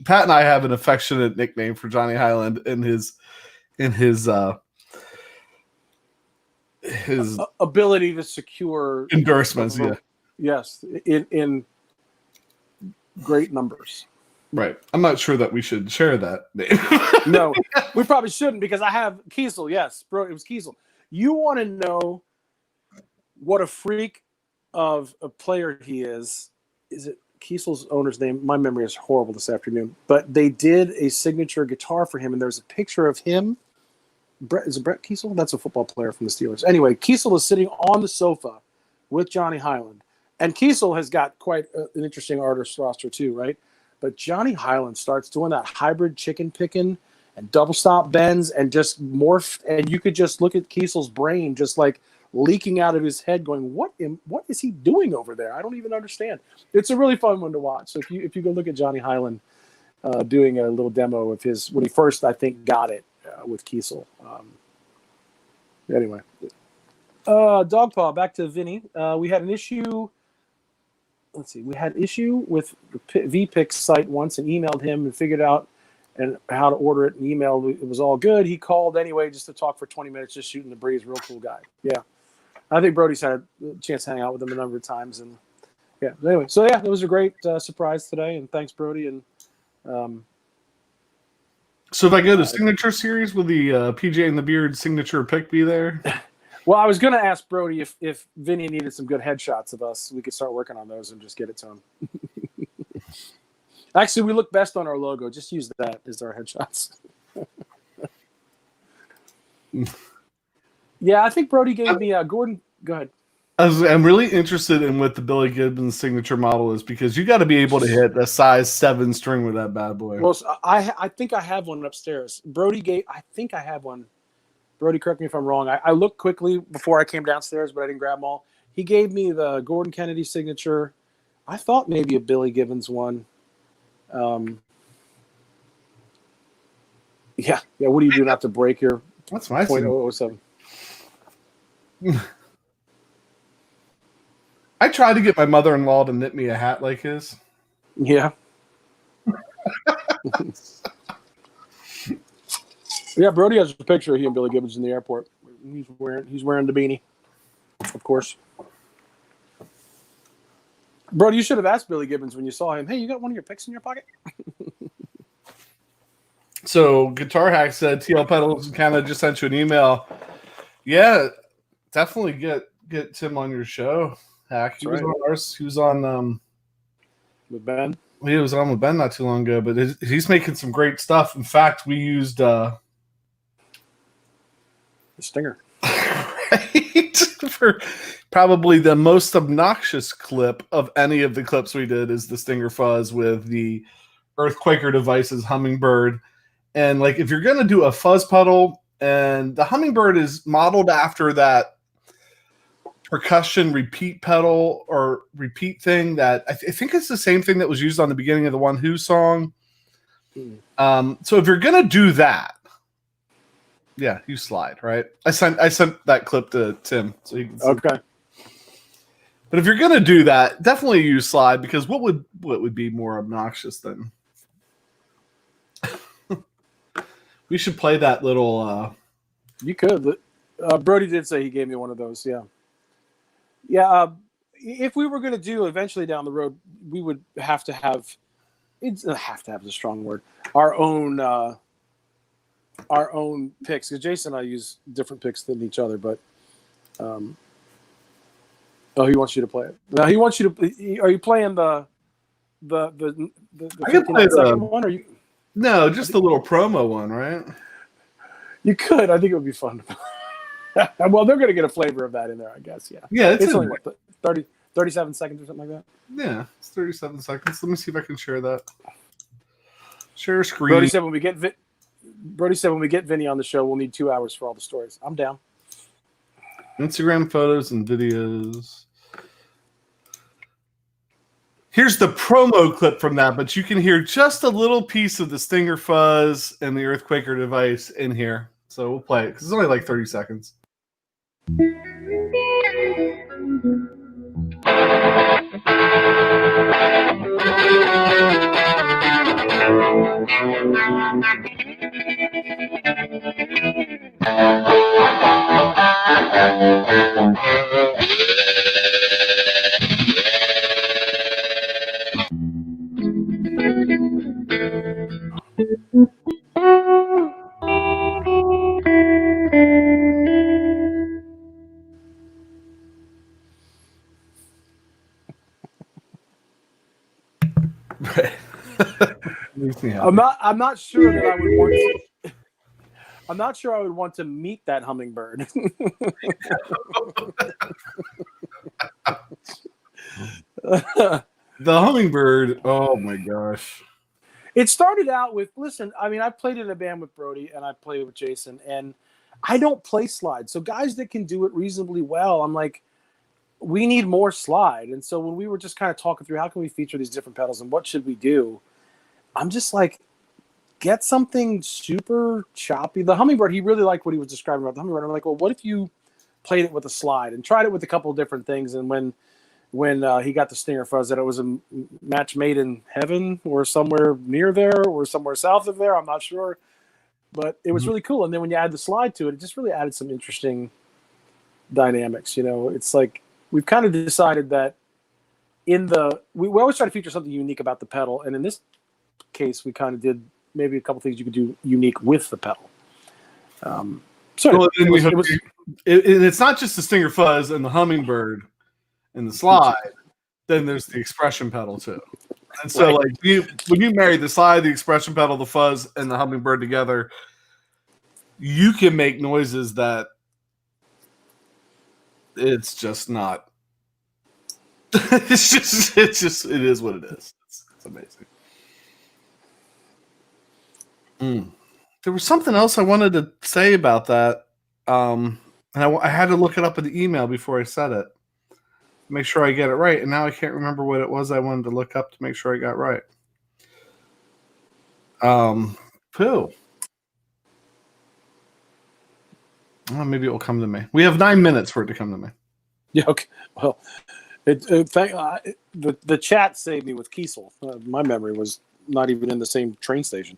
Pat and I have an affectionate nickname for Johnny Highland in his
ability to secure
endorsements. Yeah.
Yes, in great numbers.
Right. I'm not sure that we should share that name.
No, we probably shouldn't because I have Kiesel. Yes, bro, it was Kiesel. You want to know what a freak of a player he is? Is it Kiesel's owner's name? My memory is horrible this afternoon. But they did a signature guitar for him, and there's a picture of him. Is it Brett Kiesel? That's a football player from the Steelers. Anyway, Kiesel is sitting on the sofa with Johnny Highland. And Kiesel has got quite an interesting artist roster too, right? But Johnny Highland starts doing that hybrid chicken picking and double stop bends and just morph. And you could just look at Kiesel's brain just like leaking out of his head going, what is he doing over there? I don't even understand. It's a really fun one to watch. So if you go look at Johnny Highland, doing a little demo of his when he first, I think, got it with Kiesel. Anyway, Dogpaw, back to Vinny. We had an issue. Let's see. We had issue with the VPix site once and emailed him and figured out and how to order it and emailed. It was all good. He called anyway just to talk for 20 minutes, just shooting the breeze. Real cool guy. Yeah. I think Brody's had a chance to hang out with him a number of times. And yeah, anyway. So yeah, it was a great surprise today. And thanks, Brody. And
so if I go to Signature Series, will the PJ and the Beard signature pick be there?
well, I was going to ask Brody if Vinny needed some good headshots of us. We could start working on those and just get it to him. Actually, we look best on our logo. Just use that as our headshots. Yeah, I think Brody gave me Gordon. Go ahead.
I'm really interested in what the Billy Gibbons signature model is because you got to be able to hit a size 7 string with that bad boy.
Well, I think I have one upstairs. I think I have one. Brody, correct me if I'm wrong. I looked quickly before I came downstairs, but I didn't grab them all. He gave me the Gordon Kennedy signature. I thought maybe a Billy Gibbons one. Yeah. What do you do not to break your
That's my
.007?
I tried to get my mother-in-law to knit me a hat like his.
Yeah. Yeah, Brody has a picture of he and Billy Gibbons in the airport. He's wearing the beanie, of course. Brody, you should have asked Billy Gibbons when you saw him, hey, you got one of your picks in your pocket?
So Guitar Hack said TL Pedals kind of just sent you an email. Yeah, definitely get Tim on your show. Hack. He was on ours. He was on
With Ben?
He was on with Ben not too long ago, but he's making some great stuff. In fact, we used
the Stinger.
right for probably the most obnoxious clip of any of the clips we did is the Stinger Fuzz with the Earthquaker Devices Hummingbird. And like if you're gonna do a fuzz pedal, and the Hummingbird is modeled after that percussion repeat pedal or repeat thing that I think it's the same thing that was used on the beginning of the One Who song. So if you're gonna do that, yeah, you slide, right? I sent that clip to Tim so he can see.
Okay.
But if you're gonna do that, definitely use slide because what would be more obnoxious than we should play that little
You could. Brody did say he gave me one of those, yeah. Yeah, if we were going to do eventually down the road, we would have to have – it's have to have is a strong word – our own picks. Because Jason and I use different picks than each other, but he wants you to play it. Now he wants you to – are you playing the
I can play the
one? Or you?
No, just the little promo one, right?
You could. I think it would be fun. Well, they're going to get a flavor of that in there, I guess. Yeah.
Yeah,
it's only what, 37 seconds or something like that.
Yeah, it's 37 seconds. Let me see if I can share that. Share screen.
Brody said when we get Vinny on the show, we'll need 2 hours for all the stories. I'm down.
Instagram photos and videos. Here's the promo clip from that, but you can hear just a little piece of the Stinger Fuzz and the Earthquaker Device in here. So we'll play it because it's only like 30 seconds.
I'm not sure that I would want to. I'm not sure I would want to meet that hummingbird.
The hummingbird. Oh my gosh.
It started out with, listen, I mean, I played in a band with Brody and I played with Jason, and I don't play slide. So guys that can do it reasonably well, I'm like, we need more slide. And so when we were just kind of talking through how can we feature these different pedals and what should we do, I'm just like, get something super choppy. The Hummingbird, he really liked what he was describing about the Hummingbird. I'm like, well, what if you played it with a slide and tried it with a couple of different things? And when he got the Stinger Fuzz, that it was a match made in heaven or somewhere near there or somewhere south of there. I'm not sure, but it was really cool. And then when you add the slide to it, it just really added some interesting dynamics. It's like we've kind of decided that we always try to feature something unique about the pedal, and in this case, we kind of did maybe a couple things you could do unique with the pedal.
It's not just the Stinger Fuzz and the Hummingbird and the slide. Then there's the expression pedal too. And so, when you marry the slide, the expression pedal, the fuzz, and the Hummingbird together, you can make noises that it's just not. It is what it is. It's amazing. There was something else I wanted to say about that. And I had to look it up in the email before I said it. Make sure I get it right. And now I can't remember what it was I wanted to look up to make sure I got right. Pooh. Oh, maybe it will come to me. We have 9 minutes for it to come to me.
Yeah, okay. Well, the chat saved me with Kiesel. My memory was not even in the same train station.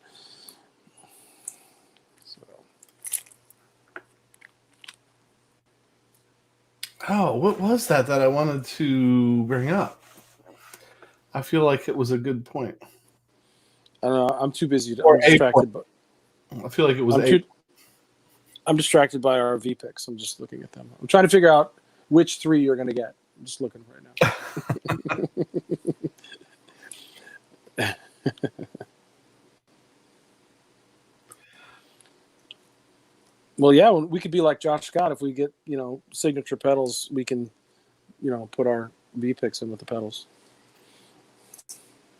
Oh, what was that I wanted to bring up? I feel like it was a good point.
I don't know. I'm too busy. I'm distracted.
I feel like it was
I'm distracted by our V picks. I'm just looking at them. I'm trying to figure out which 3 you're going to get. I'm just looking right now. Well, yeah, we could be like Josh Scott. If we get, signature pedals, we can, put our V picks in with the pedals.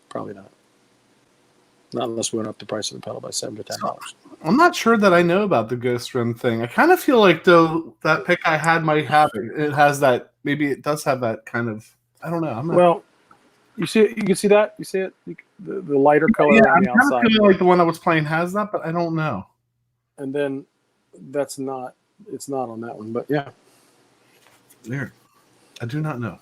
Probably not. Not unless we went up the price of the pedal by $7 to $10.
I'm not sure that I know about the Ghost Rim thing. I kind of feel like, though, that pick I had might have it. It has that. Maybe it does have that kind of. I don't know.
Well, you see it. You can see that. You see it. The lighter color on the outside.
I feel like the one I was playing has that, but I don't know.
And then it's not on that one. But yeah.
Weird. I do not know.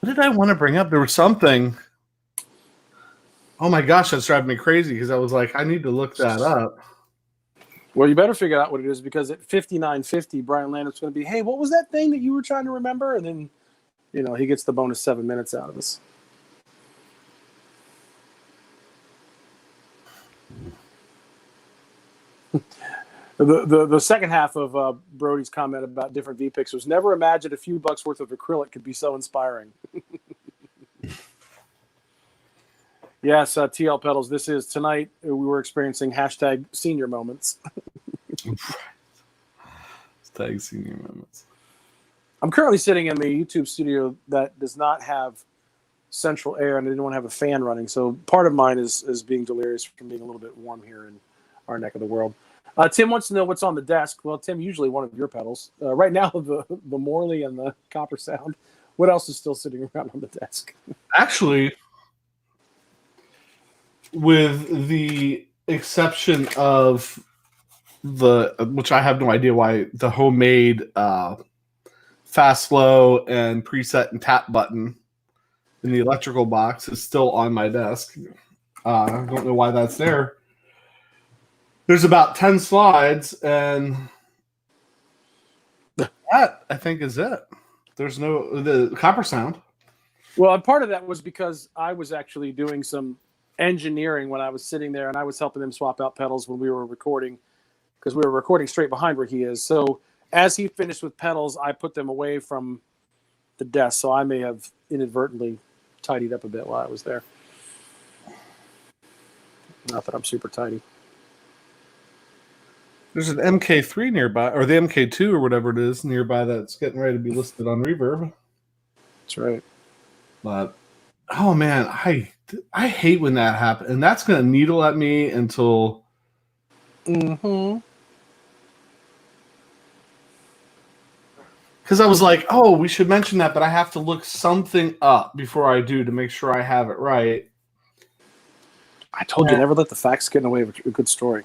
What did I want to bring up? There was something. Oh my gosh, that's driving me crazy because I was like, I need to look that up.
Well, you better figure out what it is because at $59.50, Brian Landon's going to be, hey, what was that thing that you were trying to remember? And then, he gets the bonus 7 minutes out of us. The second half of Brody's comment about different V-picks was never imagined a few bucks worth of acrylic could be so inspiring. Yes, TL Pedals, this is tonight. We were experiencing #senior moments.
Hashtag senior moments.
I'm currently sitting in the YouTube studio that does not have central air, and I didn't want to have a fan running. So part of mine is being delirious from being a little bit warm here in our neck of the world. Tim wants to know what's on the desk. Well, Tim, usually one of your pedals. Right now, the Morley and the Copper Sound. What else is still sitting around on the desk?
Actually, with the exception of which I have no idea why, the homemade fast, slow, and preset and tap button in the electrical box is still on my desk. I don't know why that's there. There's about 10 slides, and that, I think, is it. There's the Copper Sound.
Well, and part of that was because I was actually doing some engineering when I was sitting there, and I was helping them swap out pedals when we were recording, because we were recording straight behind where he is. So as he finished with pedals, I put them away from the desk, so I may have inadvertently tidied up a bit while I was there. Not that I'm super tidy.
There's an MK3 nearby, or the MK2 or whatever it is nearby that's getting ready to be listed on Reverb.
That's right.
But, oh man, I hate when that happens. And that's going to needle at me until...
Mm-hmm.
because I was like, oh, we should mention that, but I have to look something up before I do to make sure I have it right.
I told you, never let the facts get in the way of a good story.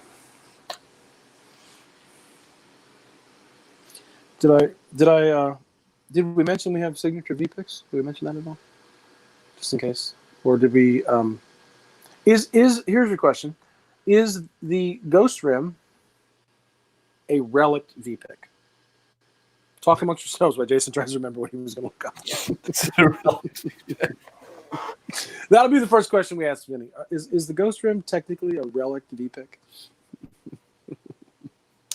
Did we mention we have signature V-Picks? Did we mention that at all? Just in case. Or did we, here's your question. Is the Ghost Rim a relic V-Pick? Talk amongst yourselves while Jason tries to remember what he was going to look up.
It's a relic V-Pick.
That'll be the first question we ask Vinny. Is the Ghost Rim technically a relic V-Pick?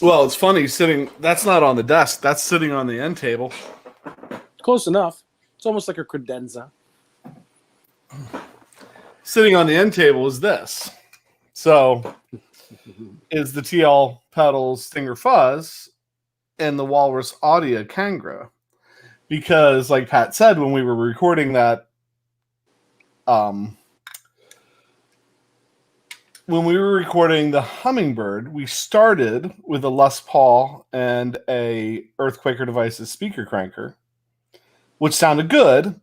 Well, it's funny sitting. That's not on the desk. That's sitting on the end table.
Close enough. It's almost like a credenza.
Sitting on the end table is this. So, is the TL pedals Stinger Fuzz and the Walrus Audio Kangra? Because, like Pat said, when we were recording that, when we were recording the Hummingbird, we started with a Les Paul and a Earthquaker Devices speaker cranker, which sounded good,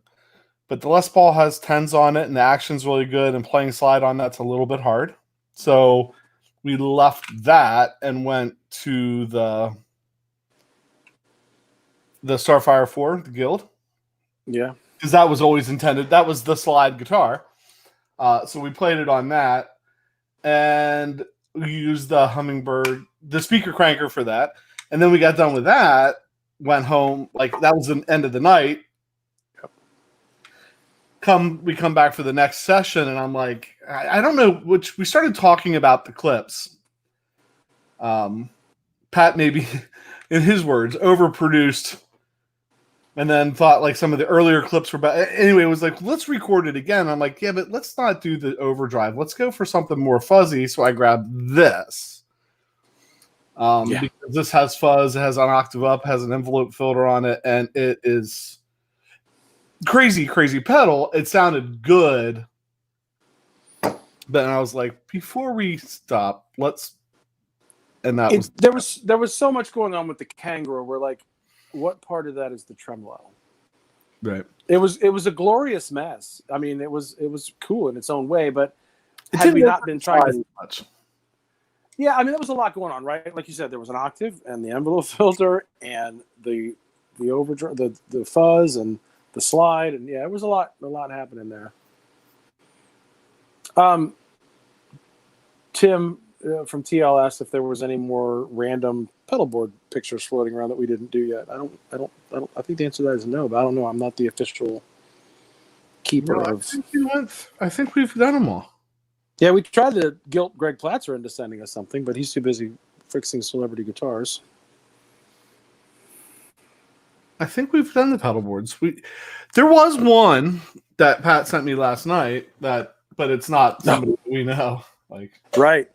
but the Les Paul has 10s on it, and the action's really good, and playing slide on that's a little bit hard. So we left that and went to the Starfire 4, the Guild.
Yeah.
Because that was always intended. That was the slide guitar. So we played it on that. And we used the Hummingbird, the speaker cranker for that. And then we got done with that, went home. Like, that was the end of the night. We come back for the next session, and I'm like, I don't know, which we started talking about the clips. Pat maybe, in his words, overproduced, and then thought like some of the earlier clips were bad. Anyway, it was like, let's record it again. I'm like, yeah, but let's not do the overdrive. Let's go for something more fuzzy. So I grabbed this. Because this has fuzz, it has an octave up, has an envelope filter on it, and it is crazy, crazy pedal. It sounded good. But I was like, before we stop, let's. And that
there was so much going on with the Kangaroo. We're like, what part of that is the tremolo?
Right.
It was a glorious mess. I mean, it was cool in its own way, but had we not been trying to
much.
Yeah, I mean, there was a lot going on, right? Like you said, there was an octave and the envelope filter and the overdrive, the fuzz and the slide, and yeah, it was a lot happening there. Tim from TL asked if there was any more random pedal board pictures floating around that we didn't do yet. I think the answer to that is no, but I don't know. I'm not the official keeper of.
I think we've done them all.
Yeah, we tried to guilt Greg Platzer into sending us something, but he's too busy fixing celebrity guitars.
I think we've done the pedal boards. There was one that Pat sent me last night but it's not somebody that we know. Like,
right.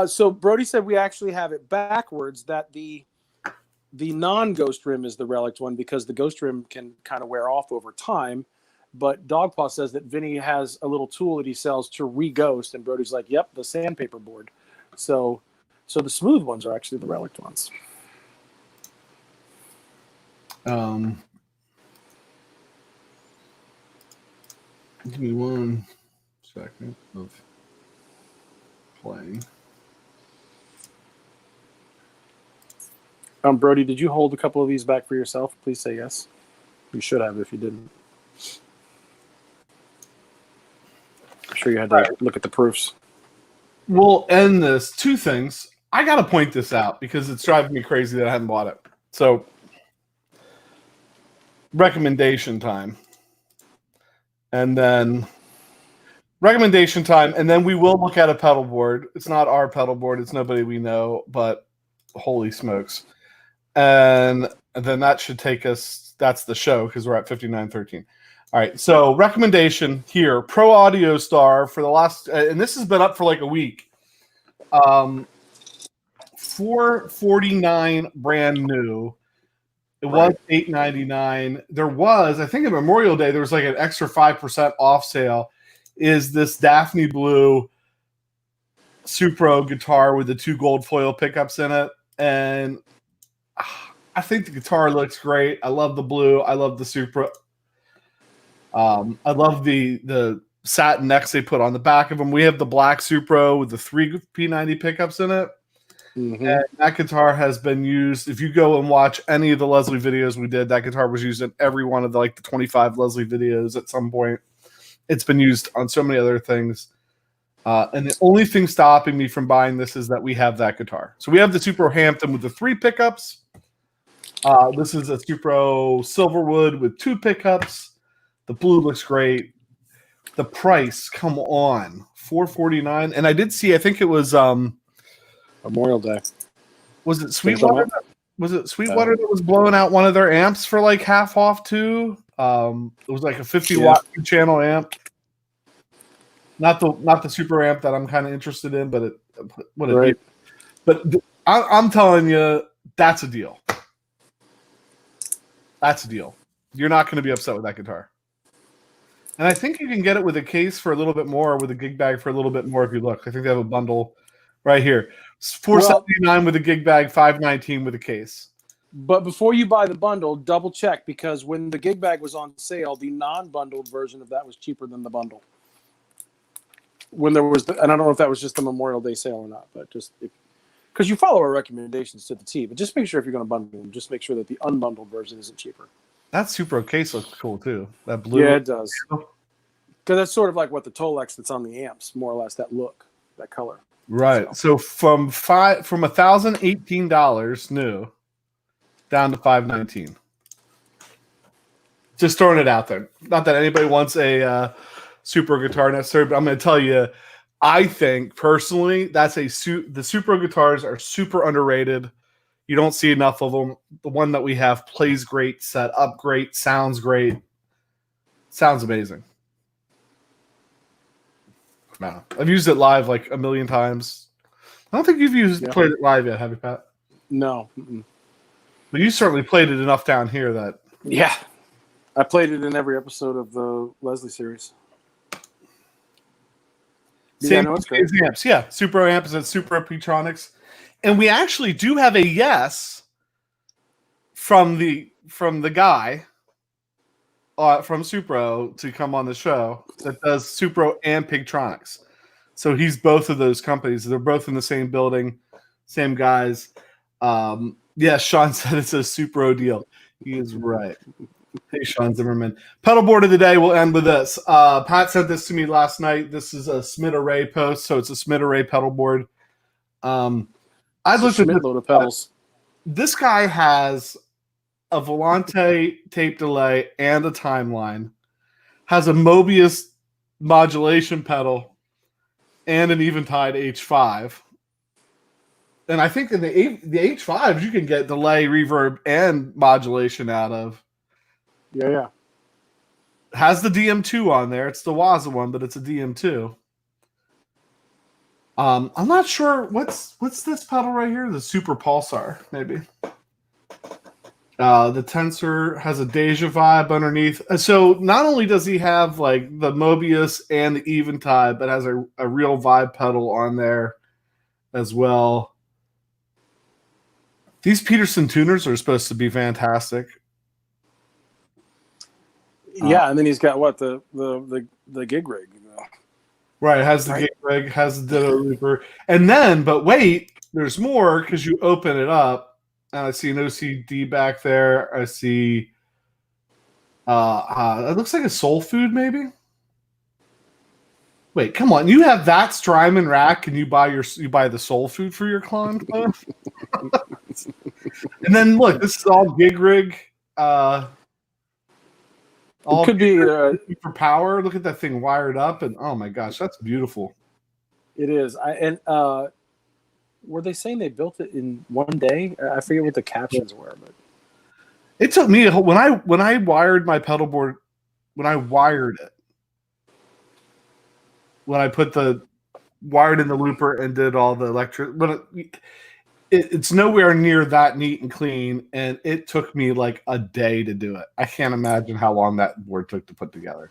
So Brody said we actually have it backwards, that the non-Ghost Rim is the relic one because the Ghost Rim can kind of wear off over time. But Dogpaw says that Vinny has a little tool that he sells to re-ghost, and Brody's like, yep, the sandpaper board. So the smooth ones are actually the relic ones.
Give me 1 second of playing.
Brody, did you hold a couple of these back for yourself? Please say yes. You should have if you didn't. I'm sure you had to look at the proofs.
We'll end this. 2 things. I got to point this out because it's driving me crazy that I haven't bought it. So, recommendation time. And then recommendation time. And then we will look at a pedal board. It's not our pedal board. It's nobody we know, but holy smokes. And then that should take us, that's the show because we're at 59:13. All right, so recommendation here, Pro Audio Star for the last, and this has been up for like a week. $449 brand new. It was $899. There was, I think, on Memorial Day, there was like an extra 5% off sale. Is this Daphne Blue Supro guitar with the 2 gold foil pickups in it, and I think the guitar looks great. I love the blue. I love the Supra. I love the satin necks they put on the back of them. We have the black Supra with the 3 P90 pickups in it.
Mm-hmm.
And that guitar has been used. If you go and watch any of the Leslie videos we did, that guitar was used in every one of the 25 Leslie videos at some point. It's been used on so many other things. And the only thing stopping me from buying this is that we have that guitar. So we have the Supro Hampton with the 3 pickups. This is a Supro Silverwood with 2 pickups. The blue looks great. The price, come on, $449. And I did see, I think it was
Memorial Day.
Was it Sweetwater? Was it Sweetwater that was blowing out one of their amps for like half off too? It was like a 50-watt channel amp. Not the super amp that I'm kind of interested in, but I'm telling you, that's a deal. That's a deal. You're not going to be upset with that guitar. And I think you can get it with a case for a little bit more, with a gig bag for a little bit more if you look. I think they have a bundle right here. It's $479 with a gig bag, $519 with a case.
But before you buy the bundle, double check, because when the gig bag was on sale, the non-bundled version of that was cheaper than the bundle. When there was, and I don't know if that was just the Memorial Day sale or not, but just because you follow our recommendations to the T, but just make sure if you're going to bundle them, just make sure that the unbundled version isn't cheaper.
That Supro case looks cool too. That blue.
Yeah, it does. Because that's sort of like what the Tolex that's on the amps, more or less, that look, that color.
Right. So from $1,018 new down to $519. Just throwing it out there. Not that anybody wants a Supro guitar necessarily, but I'm going to tell you, I think personally that's the Supro guitars are super underrated. You don't see enough of them. The one that we have plays great, set up great, sounds great. Sounds amazing. No, I've used it live like a million times. I don't think you've played it live yet, have you, Pat?
No. Mm-mm.
But you certainly played it enough down here that...
Yeah. I played it in every episode of the Leslie series.
Same amps. Yeah, Supro amps and Supro Ptronics. And we actually do have a yes from the guy from Supro to come on the show that does Supro and Pigtronics. So he's both of those companies. They're both in the same building, same guys. Yeah, Sean said it's a Supro deal. He is right. Hey, Sean Zimmerman. Pedal board of the day, we'll end with this. Pat sent this to me last night. This is a Smith Array post, so it's a Smith Array pedal board. I looked at
load of pedals.
This guy has a Volante tape delay and a timeline, has a Mobius modulation pedal, and an Eventide H5. And I think in the H5s you can get delay, reverb, and modulation out of.
Yeah.
Has the DM2 on there. It's the Waza one, but it's a DM2. I'm not sure what's this pedal right here. The Super Pulsar, maybe. The Tensor has a Deja vibe underneath. So not only does he have like the Mobius and the Eventide, but has a real vibe pedal on there as well. These Peterson tuners are supposed to be fantastic.
Yeah, and then he's got what the gig rig.
Right, it has the gig rig, has the Ditto Looper, and then, but wait, there's more because you open it up, and I see an OCD back there. I see, it looks like a Soul Food, maybe. Wait, come on, you have that Strymon rack, and you buy the Soul Food for your Klon? And then look, this is all gig rig.
It could be
for power. Look at that thing wired up, and oh my gosh, that's beautiful.
It is. Were they saying they built it in one day? I forget what the captions were, but
it took me when I wired my pedal board. When I wired it, when I put the wired in the looper and did all the electric, but it's nowhere near that neat and clean, and it took me like a day to do it. I can't imagine how long that board took to put together.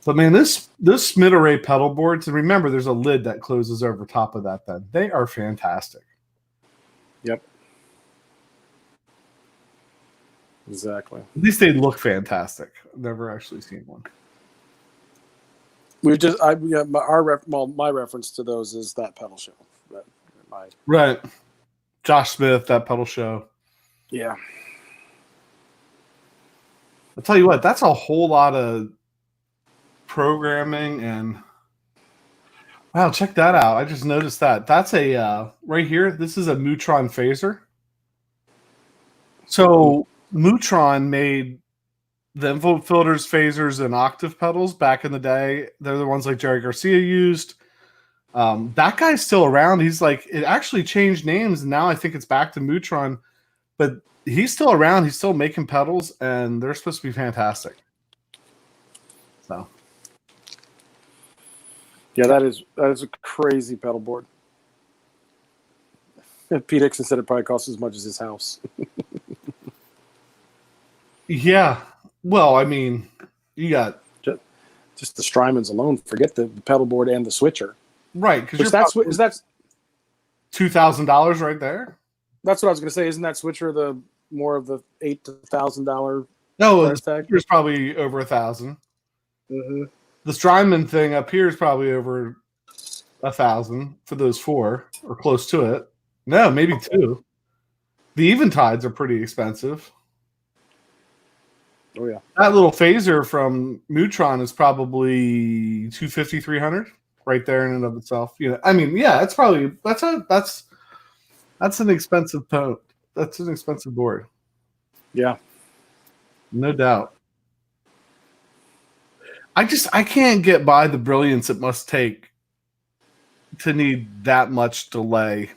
But man, this Smith Array pedal boards, and remember, there's a lid that closes over top of that. Then they are fantastic.
Yep. Exactly.
At least they look fantastic. I've never actually seen one.
We just, my reference to those is that pedal show.
Right. Josh Smith, that pedal show.
Yeah.
I'll tell you what, that's a whole lot of programming and wow, check that out. I just noticed that. That's a right here. This is a Mutron phaser. So Mutron made the envelope filters, phasers, and octave pedals back in the day. They're the ones like Jerry Garcia used. That guy's still around. He's like, it actually changed names, and now I think it's back to Mutron. But he's still around. He's still making pedals, and they're supposed to be fantastic. So,
yeah, that is a crazy pedal board. Pete Dixon said it probably costs as much as his house.
yeah. Well, I mean, you got
just the Strymons alone. Forget the pedal board and the switcher.
Right, because
that's
$2,000 right there.
That's what I was going to say. Isn't that switcher the more of the $8,000 to $1,000?
No,
price tag?
It's probably over $1,000.
Mm-hmm.
The Strymon thing up here is probably over $1,000 for those 4 or close to it. No, maybe 2. The Eventides are pretty expensive.
Oh yeah,
that little phaser from Mutron is probably $250, $300 right there in and of itself. You know, I mean, yeah, it's probably that's an expensive boat. That's an expensive board.
Yeah,
no doubt. I can't get by the brilliance it must take to need that much delay.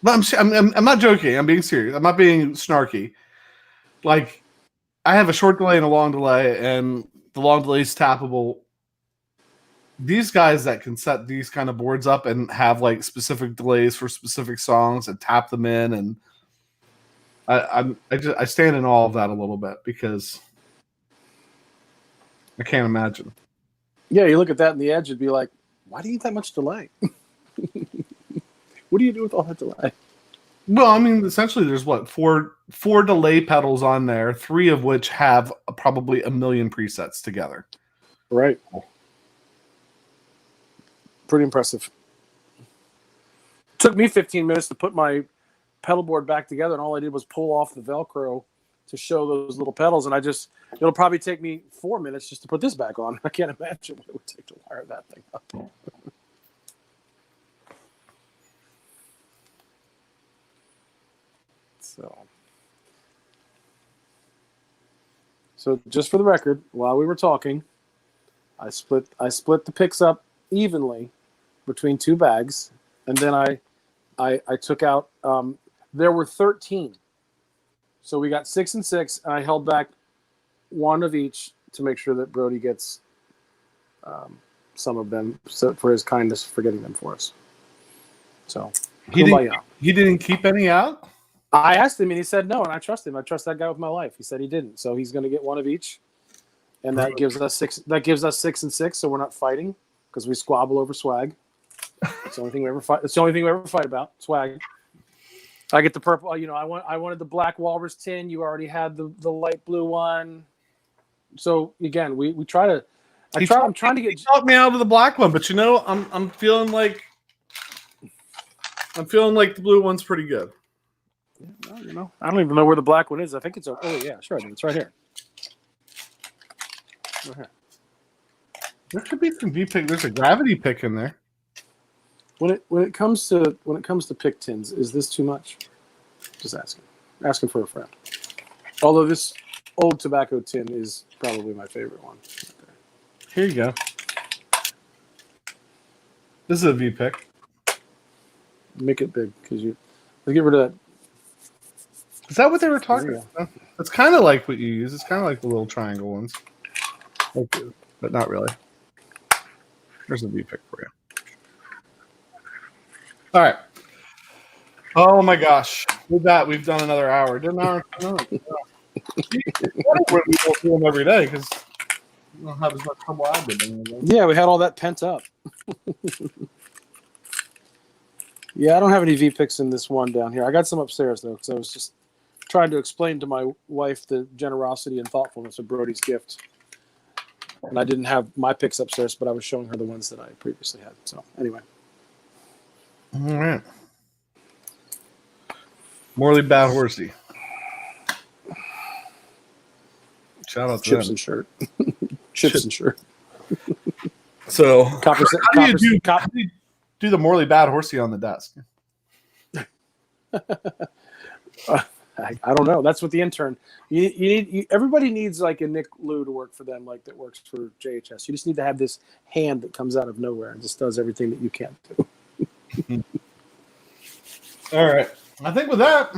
But I'm not joking. I'm being serious. I'm not being snarky. Like, I have a short delay and a long delay, and the long delay is tappable. These guys that can set these kind of boards up and have like specific delays for specific songs and tap them in, and I stand in awe of that a little bit because I can't imagine.
Yeah, you look at that in the edge, it'd be like, why do you need that much delay? What do you do with all that delay?
Well, I mean, essentially, there's what four delay pedals on there, 3 of which have probably 1 million presets together.
Right. Pretty impressive. It took me 15 minutes to put my pedal board back together, and all I did was pull off the Velcro to show those little pedals, and it'll probably take me 4 minutes just to put this back on. I can't imagine what it would take to wire that thing up. So just for the record, while we were talking, I split the picks up evenly between 2 bags, and then I took out. There were 13, so we got 6 and 6, and I held back 1 of each to make sure that Brody gets some of them, so for his kindness for getting them for us. So
he didn't keep any out.
I asked him, and he said no, and I trust him. I trust that guy with my life. He said he didn't, so he's going to get 1 of each, and that gives us 6. That gives us 6 and 6, so we're not fighting because we squabble over swag. It's the only thing we ever fight. It's the only thing we ever fight about, swag. I get the purple. You know, I wanted the black walrus tin. You already had the light blue one. So again, we try to. I'm trying to get.
He talked me out of the black one, but you know, I'm feeling like the blue one's pretty good.
Yeah, well, you know, I don't even know where the black one is. I think it's. Oh yeah, sure. It's right here. Right here.
There could be some V-pick. There's a gravity pick in there.
When it comes to pick tins, is this too much? Just asking for a friend. Although this old tobacco tin is probably my favorite one.
Here you go. This is a V-pick.
Make it big because let's get rid of that.
Is that what they were talking about? It's kind of like what you use. It's kind of like the little triangle ones. Okay, but not really. There's a V-pick for you. All right. Oh my gosh. With that, we've done another hour. Did an hour? No. We won't do them every day because we don't have as much trouble I did.
Yeah, we had all that pent up. Yeah, I don't have any V-picks in this one down here. I got some upstairs though, because I was just trying to explain to my wife the generosity and thoughtfulness of Brody's gift. And I didn't have my picks upstairs, but I was showing her the ones that I previously had. So anyway.
All right. Morley Bad Horsey. Shout out to
Chips
them.
and shirt. Chips and shirt.
So,
How
do you do the Morley Bad Horsey on the desk?
I don't know. That's what the intern. Everybody needs like a Nick Lou to work for them, like that works for JHS. You just need to have this hand that comes out of nowhere and just does everything that you can't do.
All right. I think with that,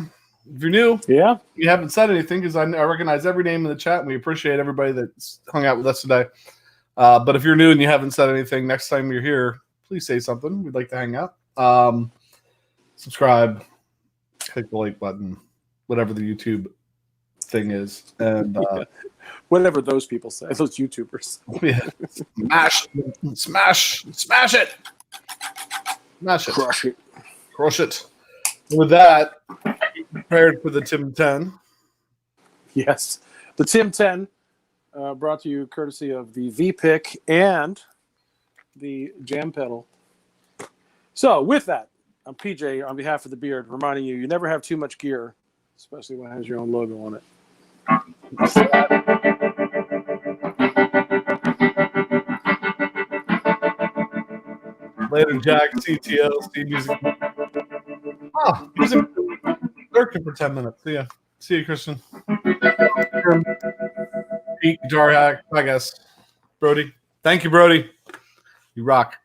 if you're new,
Yeah,
you haven't said anything because I recognize every name in the chat and we appreciate everybody that's hung out with us today. But if you're new and you haven't said anything, next time you're here, please say something. We'd like to hang out. Subscribe, click the like button, whatever the YouTube thing is. And
whatever those people say, those YouTubers.
yeah, smash it. Smash it. Crush it. With that, prepared for the Tim 10.
Yes. The Tim 10 brought to you courtesy of the V-Pick and the Jam Pedal. So with that, I'm PJ on behalf of the Beard, reminding you never have too much gear, especially when it has your own logo on it.
Later, Jack, CTO, Steve Music. Oh, music lurking for 10 minutes. See you, Christian. Pete, Guitar Hack, I guess. Brody. Thank you, Brody. You rock.